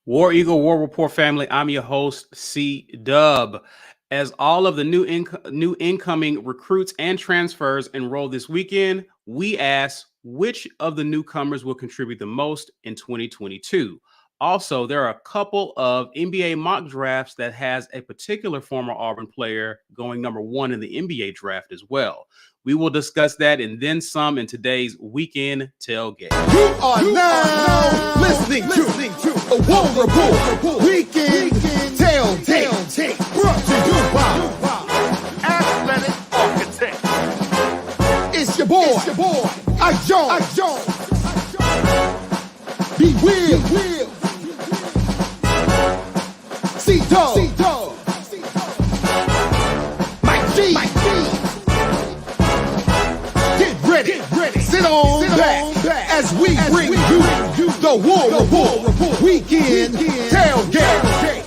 War Eagle War Report family, I'm your host, C Dub. As all of the new incoming recruits and transfers enroll this weekend, we ask which of the newcomers will contribute the most in 2022. Also, there are a couple of NBA mock drafts that has a particular former Auburn player going number one in the NBA draft as well. We will discuss that and then some in today's weekend tailgate. You are now listening to a War Report weekend tailgate brought to you by Athletic Architect. It's your boy, I Jones. Be Will, C-Dog, Mike G. Get ready, sit on back as we bring you the War Report weekend tailgate.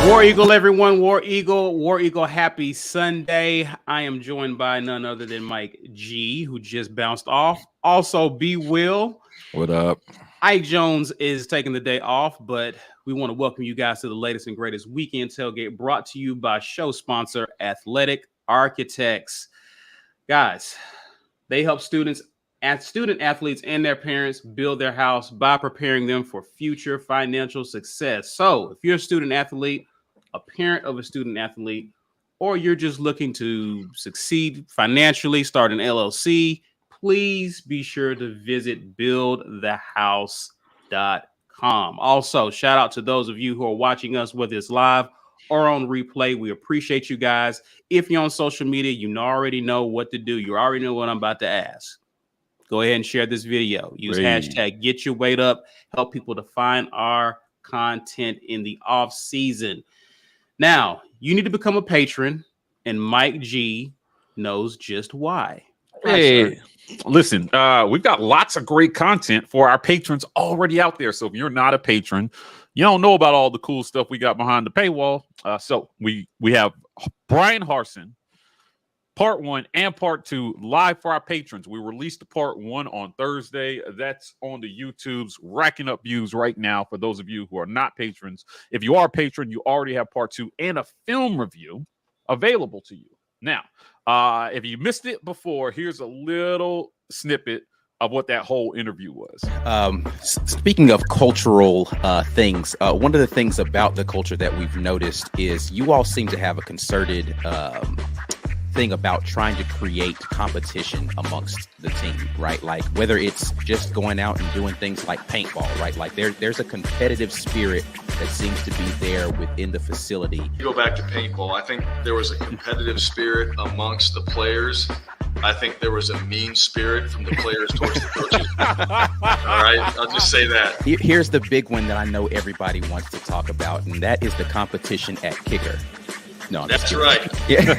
War Eagle, everyone. War Eagle, happy Sunday. I am joined by none other than Mike G, who just bounced off. Also, B Will. What up? Ike Jones is taking the day off, but we want to welcome you guys to the latest and greatest weekend tailgate brought to you by show sponsor Athletic Architects. Guys, they help student athletes and their parents build their house by preparing them for future financial success. So if you're a student athlete, a parent of a student athlete, or you're just looking to succeed financially, start an LLC, please be sure to visit buildthehouse.com. Also, shout out to those of you who are watching us, whether it's live or on replay. We appreciate you guys. If you're on social media, you already know what to do. You already know what I'm about to ask. Go ahead and share this video. Use hashtag Get Your Weight Up. Help people to find our content in the off season. Now, you need to become a patron, and Mike G knows just why. Hey, listen, we've got lots of great content for our patrons already out there. So if you're not a patron, you don't know about all the cool stuff we got behind the paywall. So we have Brian Harsin, Part 1 and Part 2 live for our patrons. We released the Part 1 on Thursday. That's on the YouTube's racking up views right now for those of you who are not patrons. If you are a patron, you already have Part 2 and a film review available to you. Now, if you missed it before, here's a little snippet of what that whole interview was. Speaking of cultural things, one of the things about the culture that we've noticed is you all seem to have a concerted thing about trying to create competition amongst the team, right? Like whether it's just going out and doing things like paintball, right? Like there's a competitive spirit that seems to be there within the facility. You go back to paintball, I think there was a competitive spirit amongst the players. I think there was a mean spirit from the players towards the coaches. All right, I'll just say that. Here's the big one that I know everybody wants to talk about, and that is the competition at kicker. No, that's right. Yeah.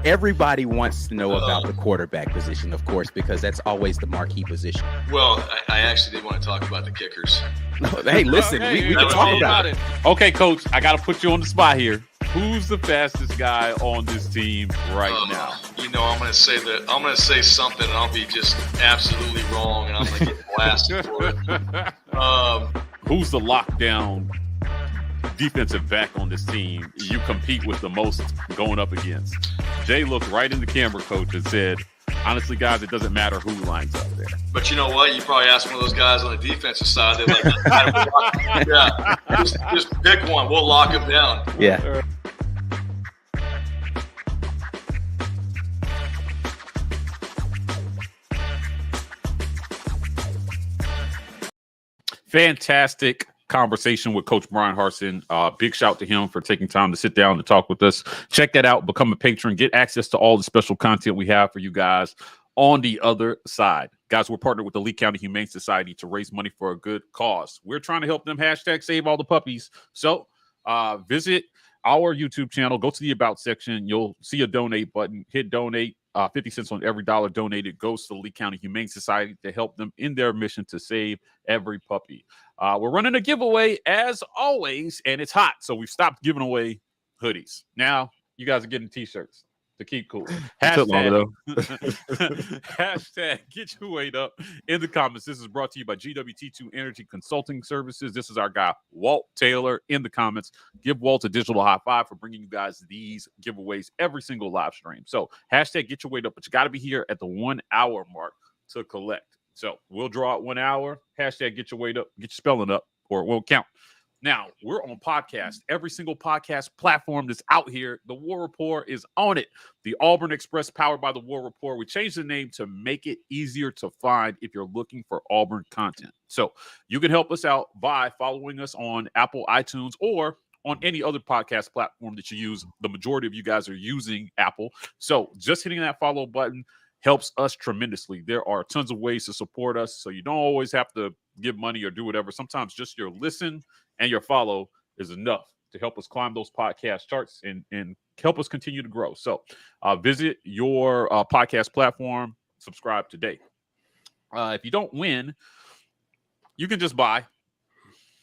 Everybody wants to know about the quarterback position, of course, because that's always the marquee position. Well, I actually did want to talk about the kickers. Hey, listen, we can talk about it. Okay, Coach, I got to put you on the spot here. Who's the fastest guy on this team right now? You know, I'm going to say something, and I'll be just absolutely wrong, and I'm going to get blasted for it. Who's the lockdown defensive back on this team you compete with the most going up against? Jay looked right in the camera, Coach, and said, honestly, guys, it doesn't matter who lines up there. But you know what? You probably ask one of those guys on the defensive side. They're like, yeah, just pick one. We'll lock him down. Yeah. Fantastic conversation with Coach Brian Harsin. Big shout to him for taking time to sit down and talk with us. Check that out. Become a patron. Get access to all the special content we have for you guys on the other side. Guys, we're partnered with the Lee County Humane Society to raise money for a good cause. We're trying to help them hashtag save all the puppies. So visit our YouTube channel. Go to the About section. You'll see a donate button. Hit donate. 50 cents on every dollar donated goes to the Lee County Humane Society to help them in their mission to save every puppy. We're running a giveaway as always, and it's hot, so we've stopped giving away hoodies. Now you guys are getting t-shirts to keep cool. It took longer, Hashtag get your weight up in the comments. This is brought to you by GWT2 Energy Consulting Services. This is our guy, Walt Taylor, in the comments. Give Walt a digital high five for bringing you guys these giveaways every single live stream. So hashtag get your weight up, but you got to be here at the 1 hour mark to collect. So we'll draw at 1 hour. Hashtag get your weight up, get your spelling up, or it won't count. Now, we're on podcast. Every single podcast platform that's out here, the War Report is on it. The Auburn Express, powered by the War Report. We changed the name to make it easier to find if you're looking for Auburn content. So you can help us out by following us on Apple, iTunes, or on any other podcast platform that you use. The majority of you guys are using Apple. So just hitting that follow button helps us tremendously. There are tons of ways to support us, so you don't always have to give money or do whatever. Sometimes just your listen and your follow is enough to help us climb those podcast charts and help us continue to grow. So visit your podcast platform, subscribe today. If you don't win, you can just buy.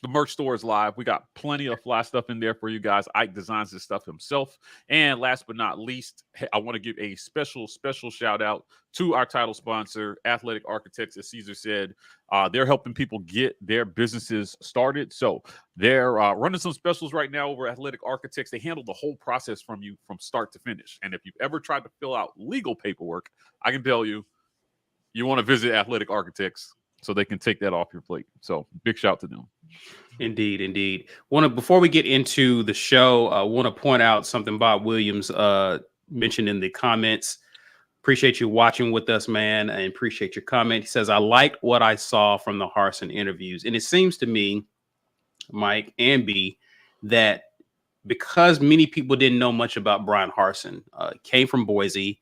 The merch store is live. We got plenty of fly stuff in there for you guys. Ike designs this stuff himself. And last but not least, I want to give a special shout out to our title sponsor, Athletic Architects. As Caesar said, they're helping people get their businesses started. So they're running some specials right now over Athletic Architects. They handle the whole process from you from start to finish. And if you've ever tried to fill out legal paperwork, I can tell you, you want to visit Athletic Architects so they can take that off your plate. So big shout to them. Indeed. Before we get into the show, I want to point out something Bob Williams mentioned in the comments. Appreciate you watching with us, man, and appreciate your comment. He says, I liked what I saw from the Harsin interviews. And it seems to me, Mike and B, that because many people didn't know much about Brian Harsin, came from Boise,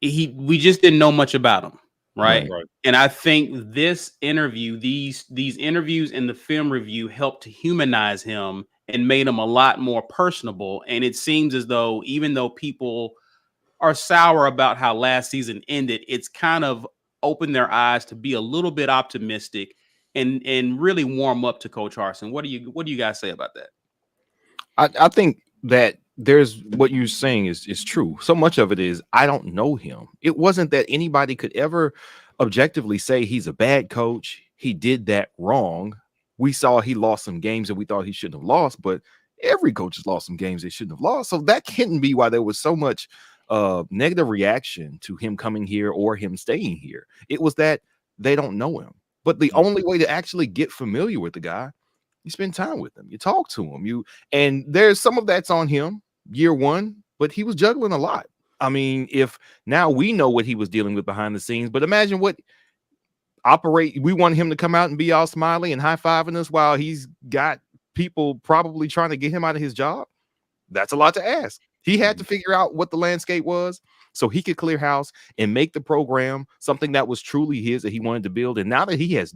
we just didn't know much about him. Right. And I think this interview, these interviews and the film review helped to humanize him and made him a lot more personable. And it seems as though even though people are sour about how last season ended, it's kind of opened their eyes to be a little bit optimistic and really warm up to Coach Harsin. What do you guys say about that? I think that there's what you're saying is true. So much of it is I don't know him. It wasn't that anybody could ever objectively say he's a bad coach. He did that wrong. We saw he lost some games that we thought he shouldn't have lost, but every coach has lost some games they shouldn't have lost. So that couldn't be why there was so much negative reaction to him coming here or him staying here. It was that they don't know him. But the only way to actually get familiar with the guy, you spend time with him, you talk to him, and there's some of that's on him. Year one, but he was juggling a lot. I mean, if now we know what he was dealing with behind the scenes, but imagine what we want him to come out and be all smiley and high-fiving us while he's got people probably trying to get him out of his job. That's a lot to ask. He had to figure out what the landscape was so he could clear house and make the program something that was truly his that he wanted to build. And now that he has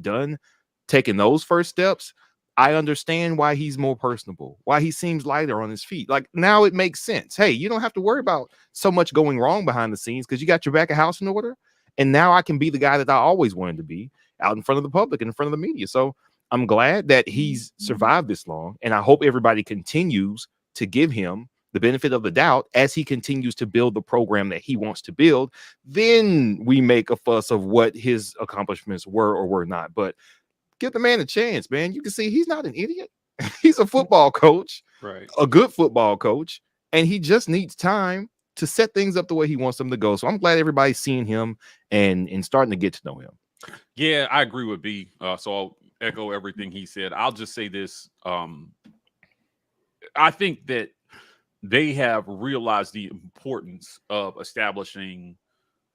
taken those first steps, I understand why he's more personable, why he seems lighter on his feet. Like now it makes sense. Hey, you don't have to worry about so much going wrong behind the scenes because you got your back of house in order. And now I can be the guy that I always wanted to be out in front of the public and in front of the media. So I'm glad that he's survived this long. And I hope everybody continues to give him the benefit of the doubt as he continues to build the program that he wants to build. Then we make a fuss of what his accomplishments were or were not. But give the man a chance, man. You can see he's not an idiot. He's a football coach, right? A good football coach, and he just needs time to set things up the way he wants them to go. So I'm glad everybody's seeing him and starting to get to know him. Yeah, I agree with B. So I'll echo everything he said. I'll just say this. I think that they have realized the importance of establishing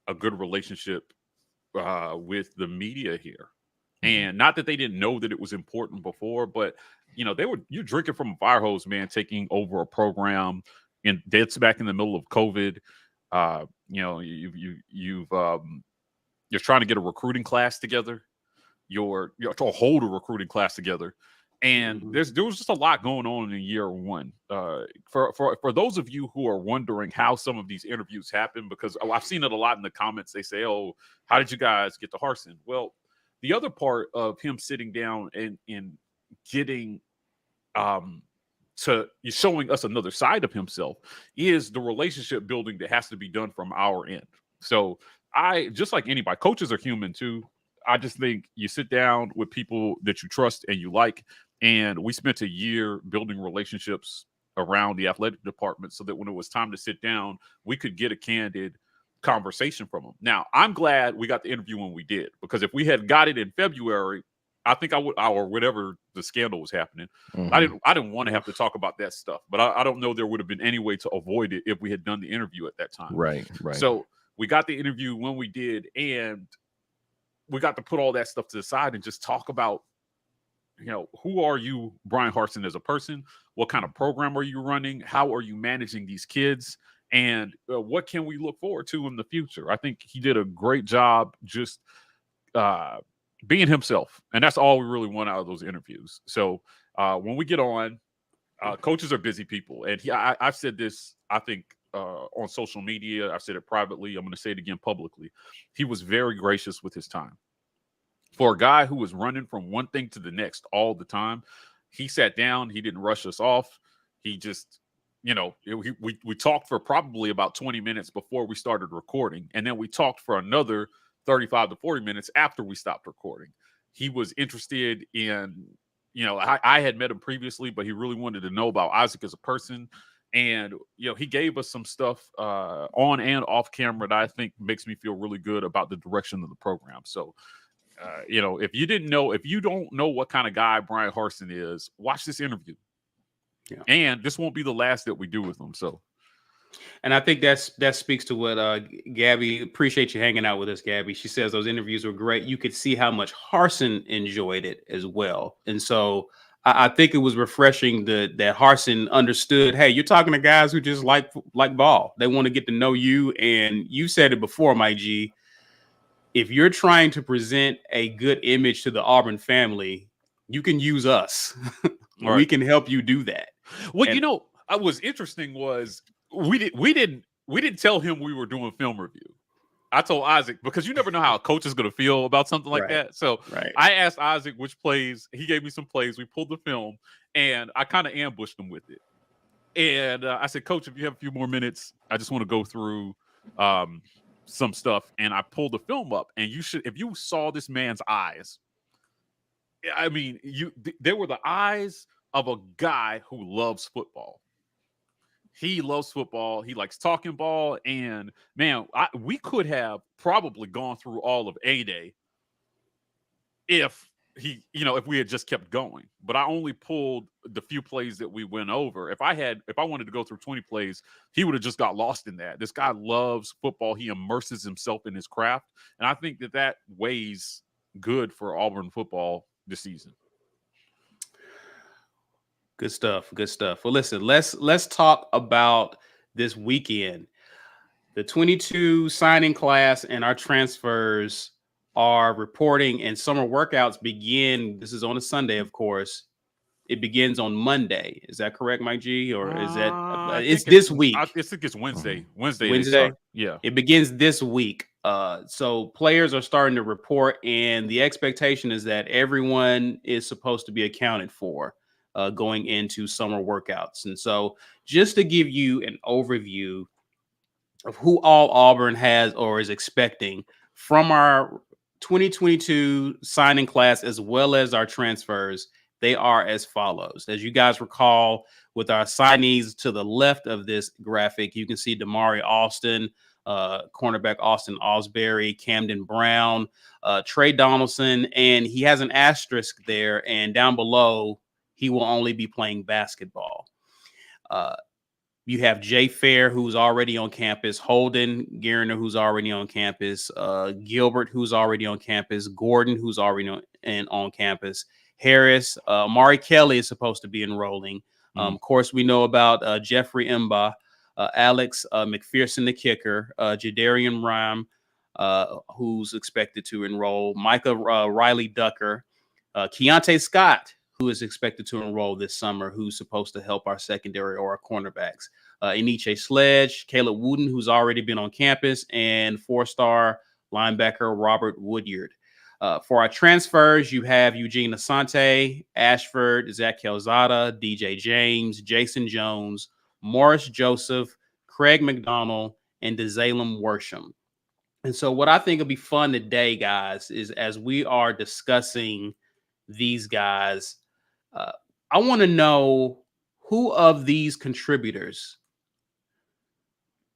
a good relationship with the media here. And not that they didn't know that it was important before, but you're drinking from a fire hose, man, taking over a program and that's back in the middle of COVID. You're trying to get a recruiting class together. You're to hold a recruiting class together. And there was just a lot going on in year one. For those of you who are wondering how some of these interviews happen, because I've seen it a lot in the comments. They say, "Oh, how did you guys get to Harsin?" Well, the other part of him sitting down and getting to showing us another side of himself is the relationship building that has to be done from our end. So I, just like anybody, coaches are human too. I just think you sit down with people that you trust and you like, and we spent a year building relationships around the athletic department so that when it was time to sit down, we could get a candid conversation from them. Now, I'm glad we got the interview when we did, because if we had got it in February, I think I would, or whatever the scandal was happening, I didn't want to have to talk about that stuff. But I don't know there would have been any way to avoid it if we had done the interview at that time. Right. So we got the interview when we did, and we got to put all that stuff to the side and just talk about, who are you, Brian Harsin, as a person? What kind of program are you running? How are you managing these kids? And what can we look forward to in the future? I think he did a great job just being himself. And that's all we really want out of those interviews. So when we get on, coaches are busy people. And I've said this, I think, on social media. I've said it privately. I'm going to say it again publicly. He was very gracious with his time. For a guy who was running from one thing to the next all the time, he sat down. He didn't rush us off. He just, we talked for probably about 20 minutes before we started recording. And then we talked for another 35 to 40 minutes after we stopped recording. He was interested in, I had met him previously, but he really wanted to know about Isaac as a person. And, he gave us some stuff on and off camera that I think makes me feel really good about the direction of the program. So, if you don't know what kind of guy Brian Harsin is, watch this interview. Yeah. And this won't be the last that we do with him. So, and I think that speaks to what Gabby, appreciate you hanging out with us, Gabby. She says those interviews were great. You could see how much Harsin enjoyed it as well. And so I think it was refreshing that Harsin understood, hey, you're talking to guys who just like ball. They want to get to know you. And you said it before, Mike G. If you're trying to present a good image to the Auburn family, you can use us. Right. We can help you do that. Well, what was interesting was we didn't tell him we were doing film review. I told Isaac, because you never know how a coach is going to feel about something like that. So I asked Isaac which plays. He gave me some plays. We pulled the film, and I kind of ambushed him with it. And I said, Coach, if you have a few more minutes, I just want to go through some stuff. And I pulled the film up, and if you saw this man's eyes, I mean, they were the eyes of a guy who loves football. He loves football. He likes talking ball. And man, we could have probably gone through all of A-Day if we had just kept going. But I only pulled the few plays that we went over. If I wanted to go through 20 plays, he would have just got lost in that. This guy loves football. He immerses himself in his craft. And I think that weighs good for Auburn football this season. Good stuff. Good stuff. Well, listen, let's talk about this weekend. The 22 signing class and our transfers are reporting, and summer workouts begin. This is on a Sunday, of course. It begins on Monday. Is that correct, Mike G? Or is that it's this week? I think it's Wednesday. Wednesday. Yeah. It begins this week. So players are starting to report, and the expectation is that everyone is supposed to be accounted for going into summer workouts. And so just to give you an overview of who all Auburn has or is expecting from our 2022 signing class, as well as our transfers, they are as follows. As you guys recall, with our signees to the left of this graphic, you can see Damari Alston, cornerback Austin Osbury, Camden Brown, Trey Donaldson, and he has an asterisk there. And down below, he will only be playing basketball. You have Jay Fair, who's already on campus, Holden Garner, who's already on campus, Gilbert, who's already on campus, Gordon, who's already on campus, Harris, Amari Kelly is supposed to be enrolling. Of course, we know about Jeffrey Mba, Alex McPherson, the kicker, Jadarian Rhyme, who's expected to enroll, Micah Riley Ducker, Keontae Scott, who is expected to enroll this summer, who's supposed to help our secondary or our cornerbacks. Eniche Sledge, Caleb Wooden, who's already been on campus, and 4-star linebacker Robert Woodyard. For our transfers, you have Eugene Asante, Ashford, Zach Calzada, DJ James, Jason Jones, Morris Joseph, Craig McDonald, and DeZalem Worsham. And so what I think will be fun today, guys, is as we are discussing these guys, I want to know who of these contributors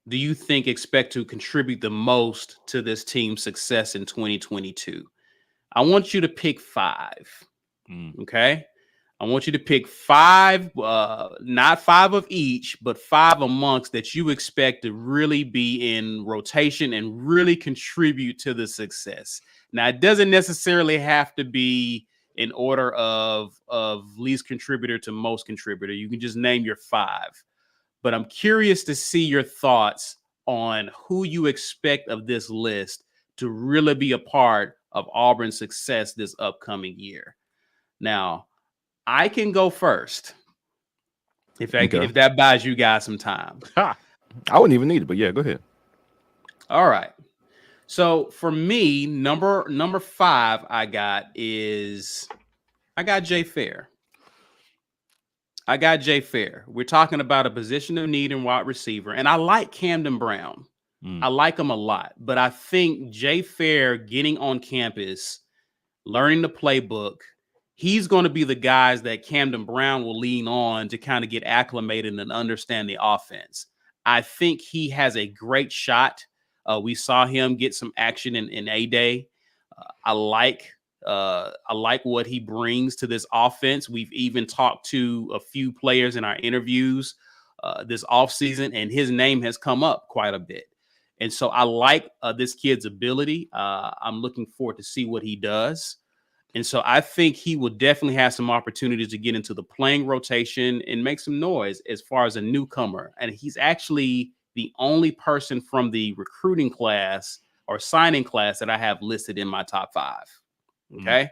do you think expect to contribute the most to this team's success in 2022? I want you to pick 5. Okay. I want you to pick 5, not 5 of each, but 5 amongst that you expect to really be in rotation and really contribute to the success. Now, it doesn't necessarily have to be in order of least contributor to most contributor. You can just name your 5. But I'm curious to see your thoughts on who you expect of this list to really be a part of Auburn's success this upcoming year. Now, I can go first if that buys you guys some time. I wouldn't even need it, but yeah, go ahead. All right. So for me, number 5 I got Jay Fair. I got Jay Fair. We're talking about a position of need in wide receiver, and I like Camden Brown. I like him a lot, but I think Jay Fair getting on campus, learning the playbook, he's going to be the guys that Camden Brown will lean on to kind of get acclimated and understand the offense. I think he has a great shot. We saw him get some action in A-Day. I like what he brings to this offense. We've even talked to a few players in our interviews this offseason, and his name has come up quite a bit. And so I like this kid's ability. I'm looking forward to see what he does. And so I think he will definitely have some opportunities to get into the playing rotation and make some noise as far as a newcomer. And he's actually the only person from the recruiting class or signing class that I have listed in my top 5. Okay.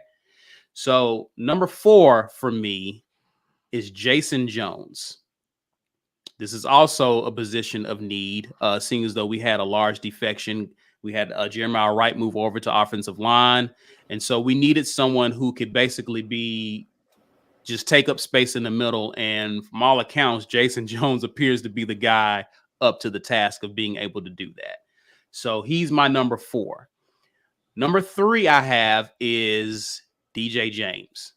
So number 4 for me is Jason Jones. This is also a position of need, seeing as though we had a large defection. We had Jeremiah Wright move over to offensive line. And so we needed someone who could basically just take up space in the middle. And from all accounts, Jason Jones appears to be the guy up to the task of being able to do that. So he's my number 4. Number 3 I have is DJ James.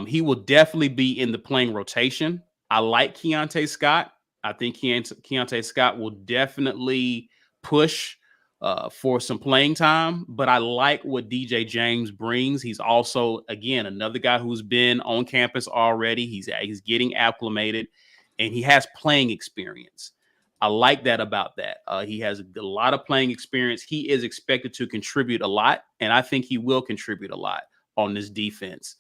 He will definitely be in the playing rotation. I like Keontae Scott. I think Keontae Scott will definitely push for some playing time, but I like what DJ James brings. He's also, again, another guy who's been on campus already. He's getting acclimated, and he has playing experience. I like that about that. He has a lot of playing experience. He is expected to contribute a lot, and I think he will contribute a lot on this defense.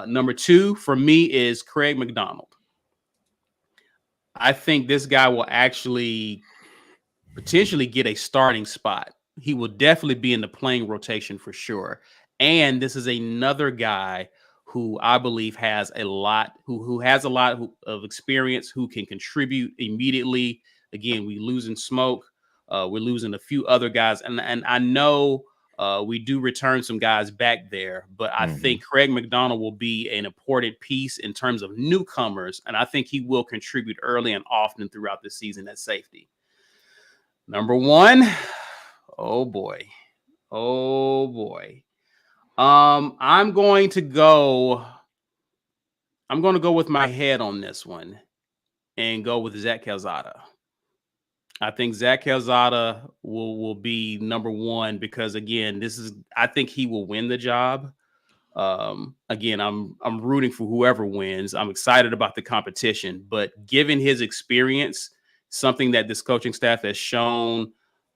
Number 2 for me is Craig McDonald. I think this guy will actually potentially get a starting spot. He will definitely be in the playing rotation for sure. And this is another guy who I believe has a lot, who has a lot of experience, who can contribute immediately. Again, we losing Smoke. We're losing a few other guys. And I know we do return some guys back there, but I think Craig McDonald will be an important piece in terms of newcomers. And I think he will contribute early and often throughout the season at safety. Number 1. Oh boy. I'm going to go with my head on this one and go with Zach Calzada. I think Zach Calzada will be number 1 because, again, I think he will win the job. Again, I'm rooting for whoever wins. I'm excited about the competition, but given his experience, something that this coaching staff has shown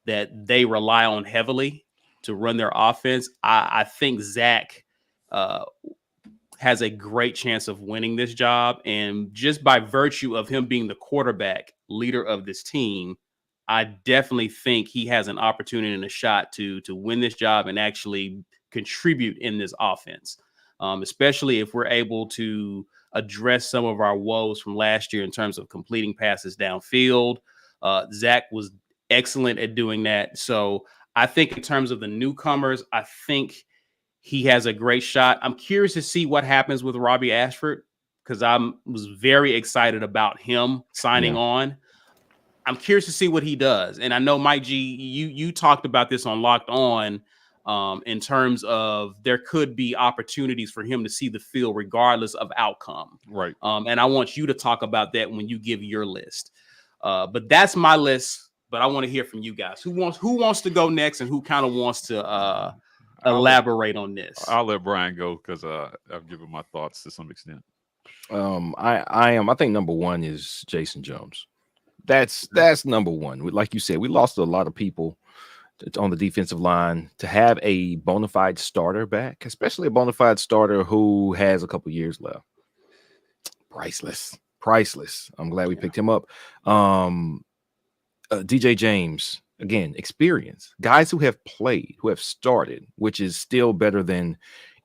that they rely on heavily to run their offense, I think Zach has a great chance of winning this job. And just by virtue of him being the quarterback leader of this team, I definitely think he has an opportunity and a shot to win this job and actually contribute in this offense, especially if we're able to address some of our woes from last year in terms of completing passes downfield. Zach was excellent at doing that. So I think in terms of the newcomers, I think he has a great shot. I'm curious to see what happens with Robbie Ashford because was very excited about him signing on. I'm curious to see what he does. And I know, Mike G, you talked about this on Locked On in terms of there could be opportunities for him to see the field regardless of outcome. Right. And I want you to talk about that when you give your list. But that's my list. But I want to hear from you guys. Who wants to go next and who kind of wants to elaborate on this? I'll let Brian go because I've given my thoughts to some extent. I think number one is Jason Jones. That's number one. Like you said, we lost a lot of people on the defensive line. To have a bona fide starter back, especially a bona fide starter who has a couple years left, priceless. I'm glad we picked him up. DJ James, again, experience. Guys who have played, who have started, which is still better than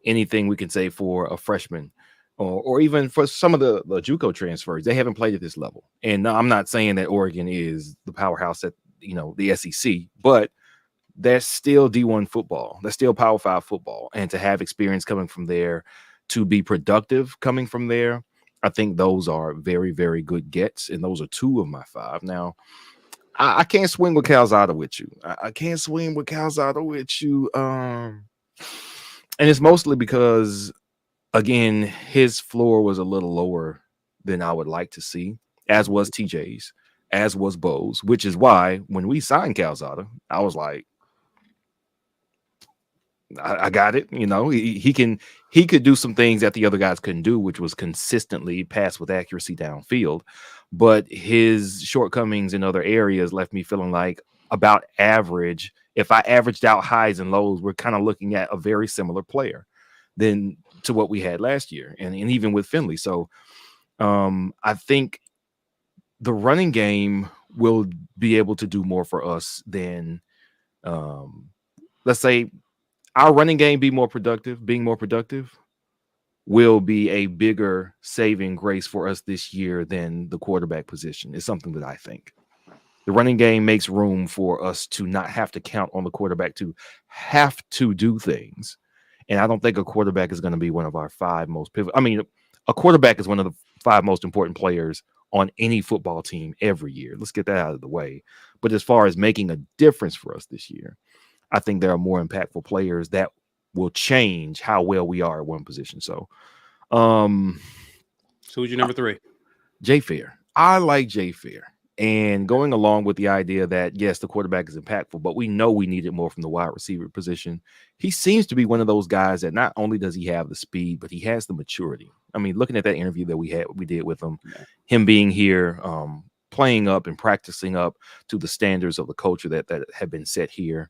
anything we can say for a freshman. Or even for some of the JUCO transfers, they haven't played at this level. And I'm not saying that Oregon is the powerhouse at the SEC, but that's still D1 football. That's still Power 5 football. And to have experience coming from there, to be productive coming from there, I think those are very, very good gets. And those are 2 of my 5. Now, I can't swing with Calzada with you. I can't swing with Calzada with you. And it's mostly because, again, his floor was a little lower than I would like to see, as was TJ's, as was Bo's, which is why when we signed Calzada, I was like, I got it. He could do some things that the other guys couldn't do, which was consistently pass with accuracy downfield. But his shortcomings in other areas left me feeling like about average. If I averaged out highs and lows, we're kind of looking at a very similar player than to what we had last year, and even with Finley. So I think the running game will be able to do more for us than, let's say, our running game being more productive will be a bigger saving grace for us this year than the quarterback position, is something that I think. The running game makes room for us to not have to count on the quarterback to have to do things. And I don't think a quarterback is going to be one of our 5 most pivotal. I mean, a quarterback is one of the 5 most important players on any football team every year. Let's get that out of the way. But as far as making a difference for us this year, I think there are more impactful players that will change how well we are at one position. So who's your number 3? Jay Fair. I like Jay Fair. And going along with the idea that, yes, the quarterback is impactful, but we know we needed more from the wide receiver position. He seems to be one of those guys that not only does he have the speed, but he has the maturity. I mean, looking at that interview that we did with him, him being here, playing up and practicing up to the standards of the culture that had been set here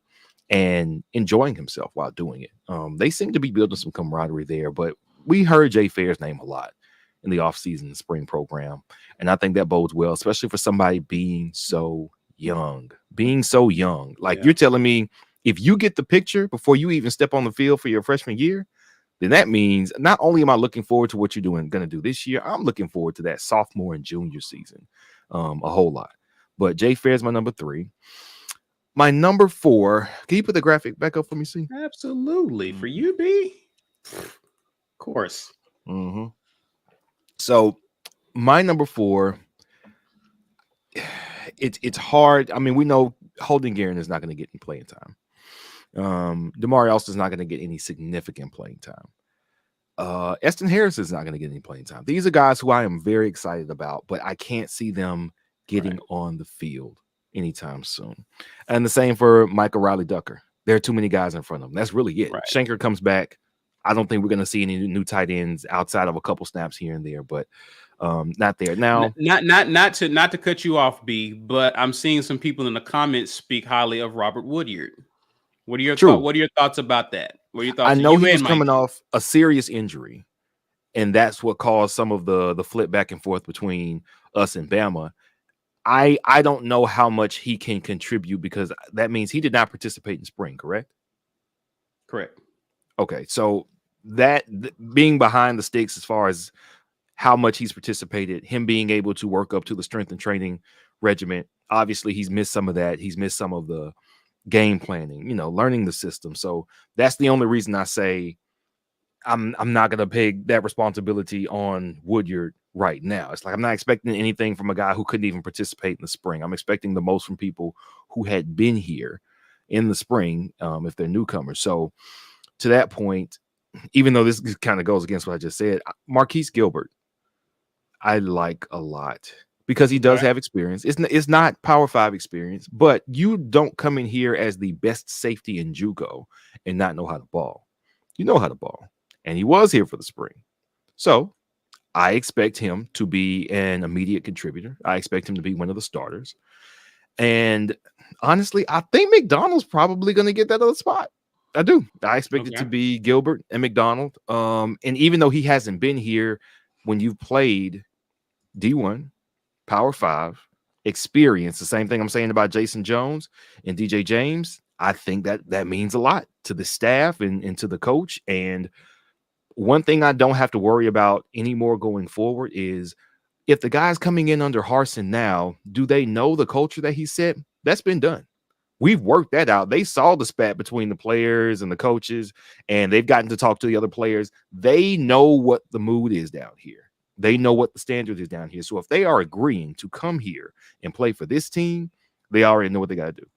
and enjoying himself while doing it. They seem to be building some camaraderie there, but we heard Jay Fair's name a lot in the offseason spring program. And I think that bodes well, especially for somebody being so young. Like you're telling me, if you get the picture before you even step on the field for your freshman year, then that means not only am I looking forward to what you're going to do this year, I'm looking forward to that sophomore and junior season a whole lot. But Jay Fair is my number 3. My number 4, can you put the graphic back up for me, C? Absolutely. For you, B? Of course. Mm-hmm. So my number 4, it's hard. I mean, we know Holden Guerin is not going to get any playing time. Damari Alston is not going to get any significant playing time. Eston Harris is not going to get any playing time. These are guys who I am very excited about, but I can't see them getting on the field anytime soon. And the same for Michael Riley Ducker. There are too many guys in front of him. That's really it. Right. Schenker comes back. I don't think we're going to see any new tight ends outside of a couple snaps here and there, but not there now. Not to cut you off, B, but I'm seeing some people in the comments speak highly of Robert Woodyard. What are your thoughts about that? What are your thoughts? I know he was coming off a serious injury, and that's what caused some of the flip back and forth between us and Bama. I don't know how much he can contribute because that means he did not participate in spring, correct? Correct. Okay, so that being behind the sticks as far as how much he's participated, him being able to work up to the strength and training regiment, obviously he's missed some of that. He's missed some of the game planning, learning the system. So that's the only reason I say I'm not going to peg that responsibility on Woodyard right now. It's like I'm not expecting anything from a guy who couldn't even participate in the spring. I'm expecting the most from people who had been here in the spring, if they're newcomers. So to that point, even though this kind of goes against what I just said, Marquise Gilbert, I like a lot because he does have experience. It's not Power 5 experience, but you don't come in here as the best safety in JUCO and not know how to ball. You know how to ball, and he was here for the spring. So I expect him to be an immediate contributor. I expect him to be one of the starters. And honestly, I think McDonald's probably going to get that other spot. I do. I expect it to be Gilbert and McDonald. And even though he hasn't been here, when you've played D1, Power 5, experience, the same thing I'm saying about Jason Jones and DJ James, I think that means a lot to the staff and to the coach. And one thing I don't have to worry about anymore going forward is if the guys coming in under Harsin now, do they know the culture that he set? That's been done. We've worked that out. They saw the spat between the players and the coaches, and they've gotten to talk to the other players. They know what the mood is down here. They know what the standard is down here. So if they are agreeing to come here and play for this team, they already know what they got to do.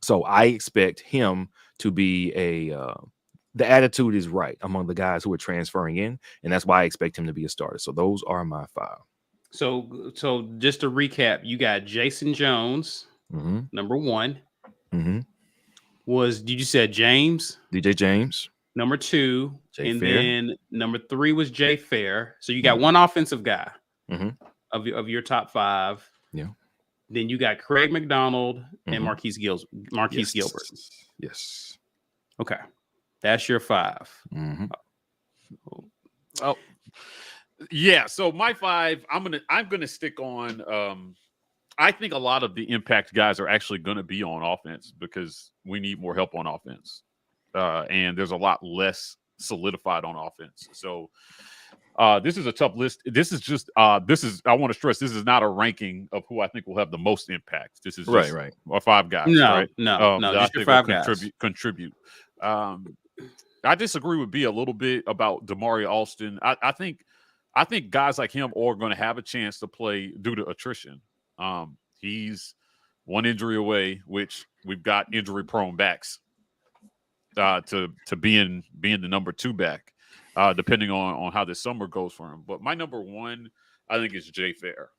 So I expect him to be the attitude is right among the guys who are transferring in, and that's why I expect him to be a starter. So those are my 5. So just to recap, you got Jason Jones, number 1. Did you say James? DJ James. Number 2. Jay and Fair. then number 3 was Jay Fair. So you got one offensive guy of your top 5. Yeah. Then you got Craig McDonald and Marquise Gilbert. Yes. Okay. That's your 5. Oh, yeah. So my 5, I'm gonna stick on. I think a lot of the impact guys are actually going to be on offense because we need more help on offense, and there's a lot less solidified on offense. So this is a tough list. This is just I want to stress this is not a ranking of who I think will have the most impact. This is just our 5 guys. No, no, just your 5 guys. Contribute. I disagree with B a little bit about Damari Alston. I think guys like him are going to have a chance to play due to attrition. He's one injury away, which we've got injury-prone backs to being the number 2 back, depending on how this summer goes for him. But my number 1, I think, is Jay Fair.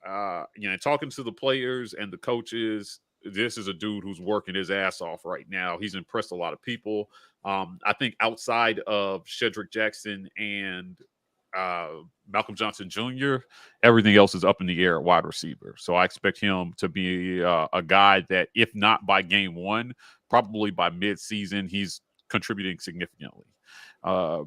Talking to the players and the coaches, this is a dude who's working his ass off right now. He's impressed a lot of people. I think outside of Shedrick Jackson and Malcolm Johnson Jr., everything else is up in the air at wide receiver. So I expect him to be a guy that, if not by game 1, probably by mid-season, he's contributing significantly. My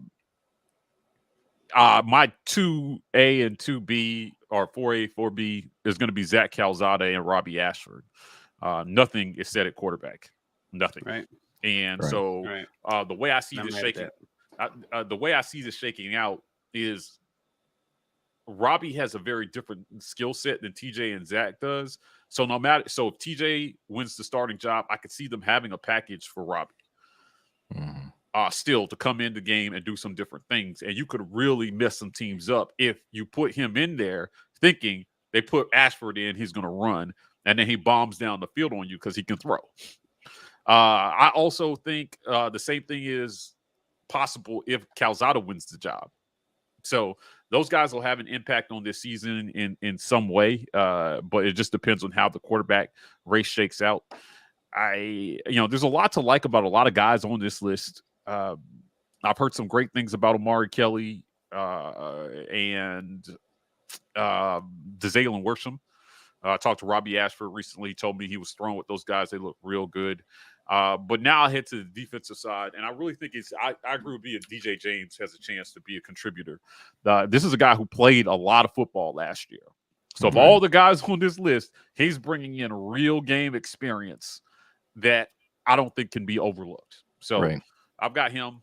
2A and 2B, or 4A, 4B, is going to be Zach Calzada and Robbie Ashford. Nothing is said at quarterback. Nothing. Right. And so the way I see this shaking out is Robbie has a very different skill set than TJ and Zach does. So if TJ wins the starting job, I could see them having a package for Robbie. Still to come in the game and do some different things. And you could really mess some teams up if you put him in there thinking they put Ashford in, he's going to run, and then he bombs down the field on you because he can throw. I also think the same thing is possible if Calzada wins the job. So those guys will have an impact on this season in some way, but it just depends on how the quarterback race shakes out. There's a lot to like about a lot of guys on this list. I've heard some great things about Amari Kelly and DeZalen Worsham. I talked to Robbie Ashford recently. He told me he was thrown with those guys. They look real good. But now I head to the defensive side, and I really think I agree with you. DJ James has a chance to be a contributor. This is a guy who played a lot of football last year. So of all the guys on this list, he's bringing in real game experience that I don't think can be overlooked. So I've got him